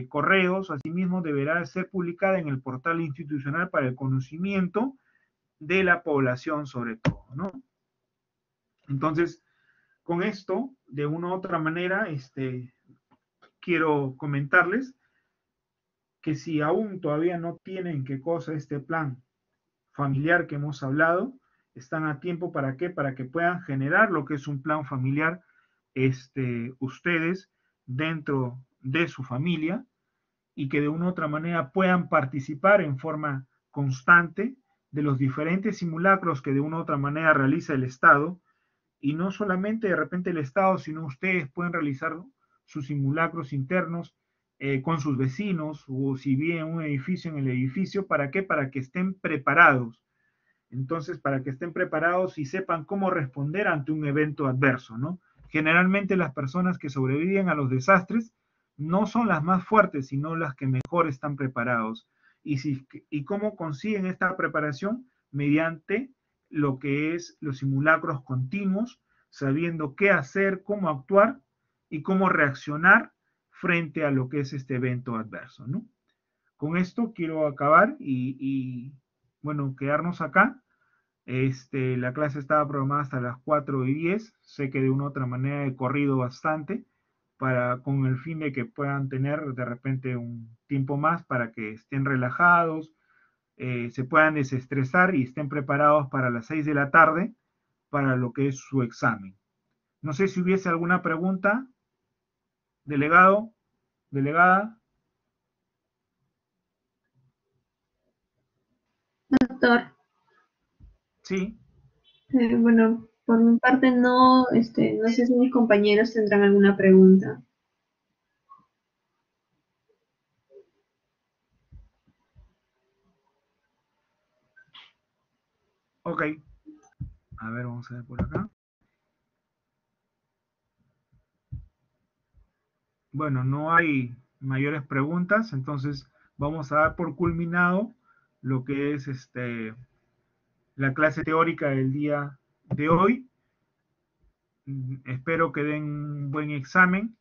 correos. Asimismo, deberá ser publicada en el portal institucional para el conocimiento de la población sobre todo, ¿no? Entonces, con esto, de una u otra manera, quiero comentarles que si aún todavía no tienen qué cosa este plan familiar que hemos hablado, están a tiempo. ¿Para qué? Para que puedan generar lo que es un plan familiar ustedes dentro de su familia y que de una u otra manera puedan participar en forma constante de los diferentes simulacros que de una u otra manera realiza el Estado, y no solamente de repente el Estado, sino ustedes pueden realizar sus simulacros internos con sus vecinos o si viven en un edificio, en el edificio. ¿Para qué? Para que estén preparados. Entonces, para que estén preparados y sepan cómo responder ante un evento adverso, ¿no? Generalmente las personas que sobreviven a los desastres no son las más fuertes, sino las que mejor están preparados. ¿Y cómo consiguen esta preparación? Mediante lo que es los simulacros continuos, sabiendo qué hacer, cómo actuar y cómo reaccionar frente a lo que es este evento adverso, ¿no? Con esto quiero acabar y bueno, quedarnos acá. La clase estaba programada hasta las 4:10. Sé que de una u otra manera he corrido bastante con el fin de que puedan tener de repente un tiempo más para que estén relajados, se puedan desestresar y estén preparados para las 6 de la tarde para lo que es su examen. No sé si hubiese alguna pregunta, delegado, delegada. Doctor, Sí. bueno, por mi parte no, no sé si mis compañeros tendrán alguna pregunta. Ok. A ver, vamos a ver por acá. bueno, no hay mayores preguntas, entonces vamos a dar por culminado lo que es la clase teórica del día de hoy. Espero que den un buen examen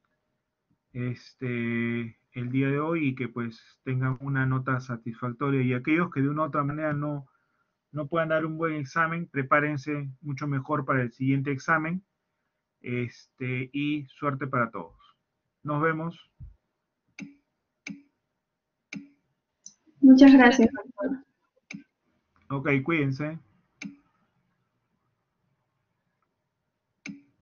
el día de hoy y que pues tengan una nota satisfactoria. Y aquellos que de una u otra manera no puedan dar un buen examen, prepárense mucho mejor para el siguiente examen. Y suerte para todos. Nos vemos. Muchas gracias, doctor. Ok, cuídense.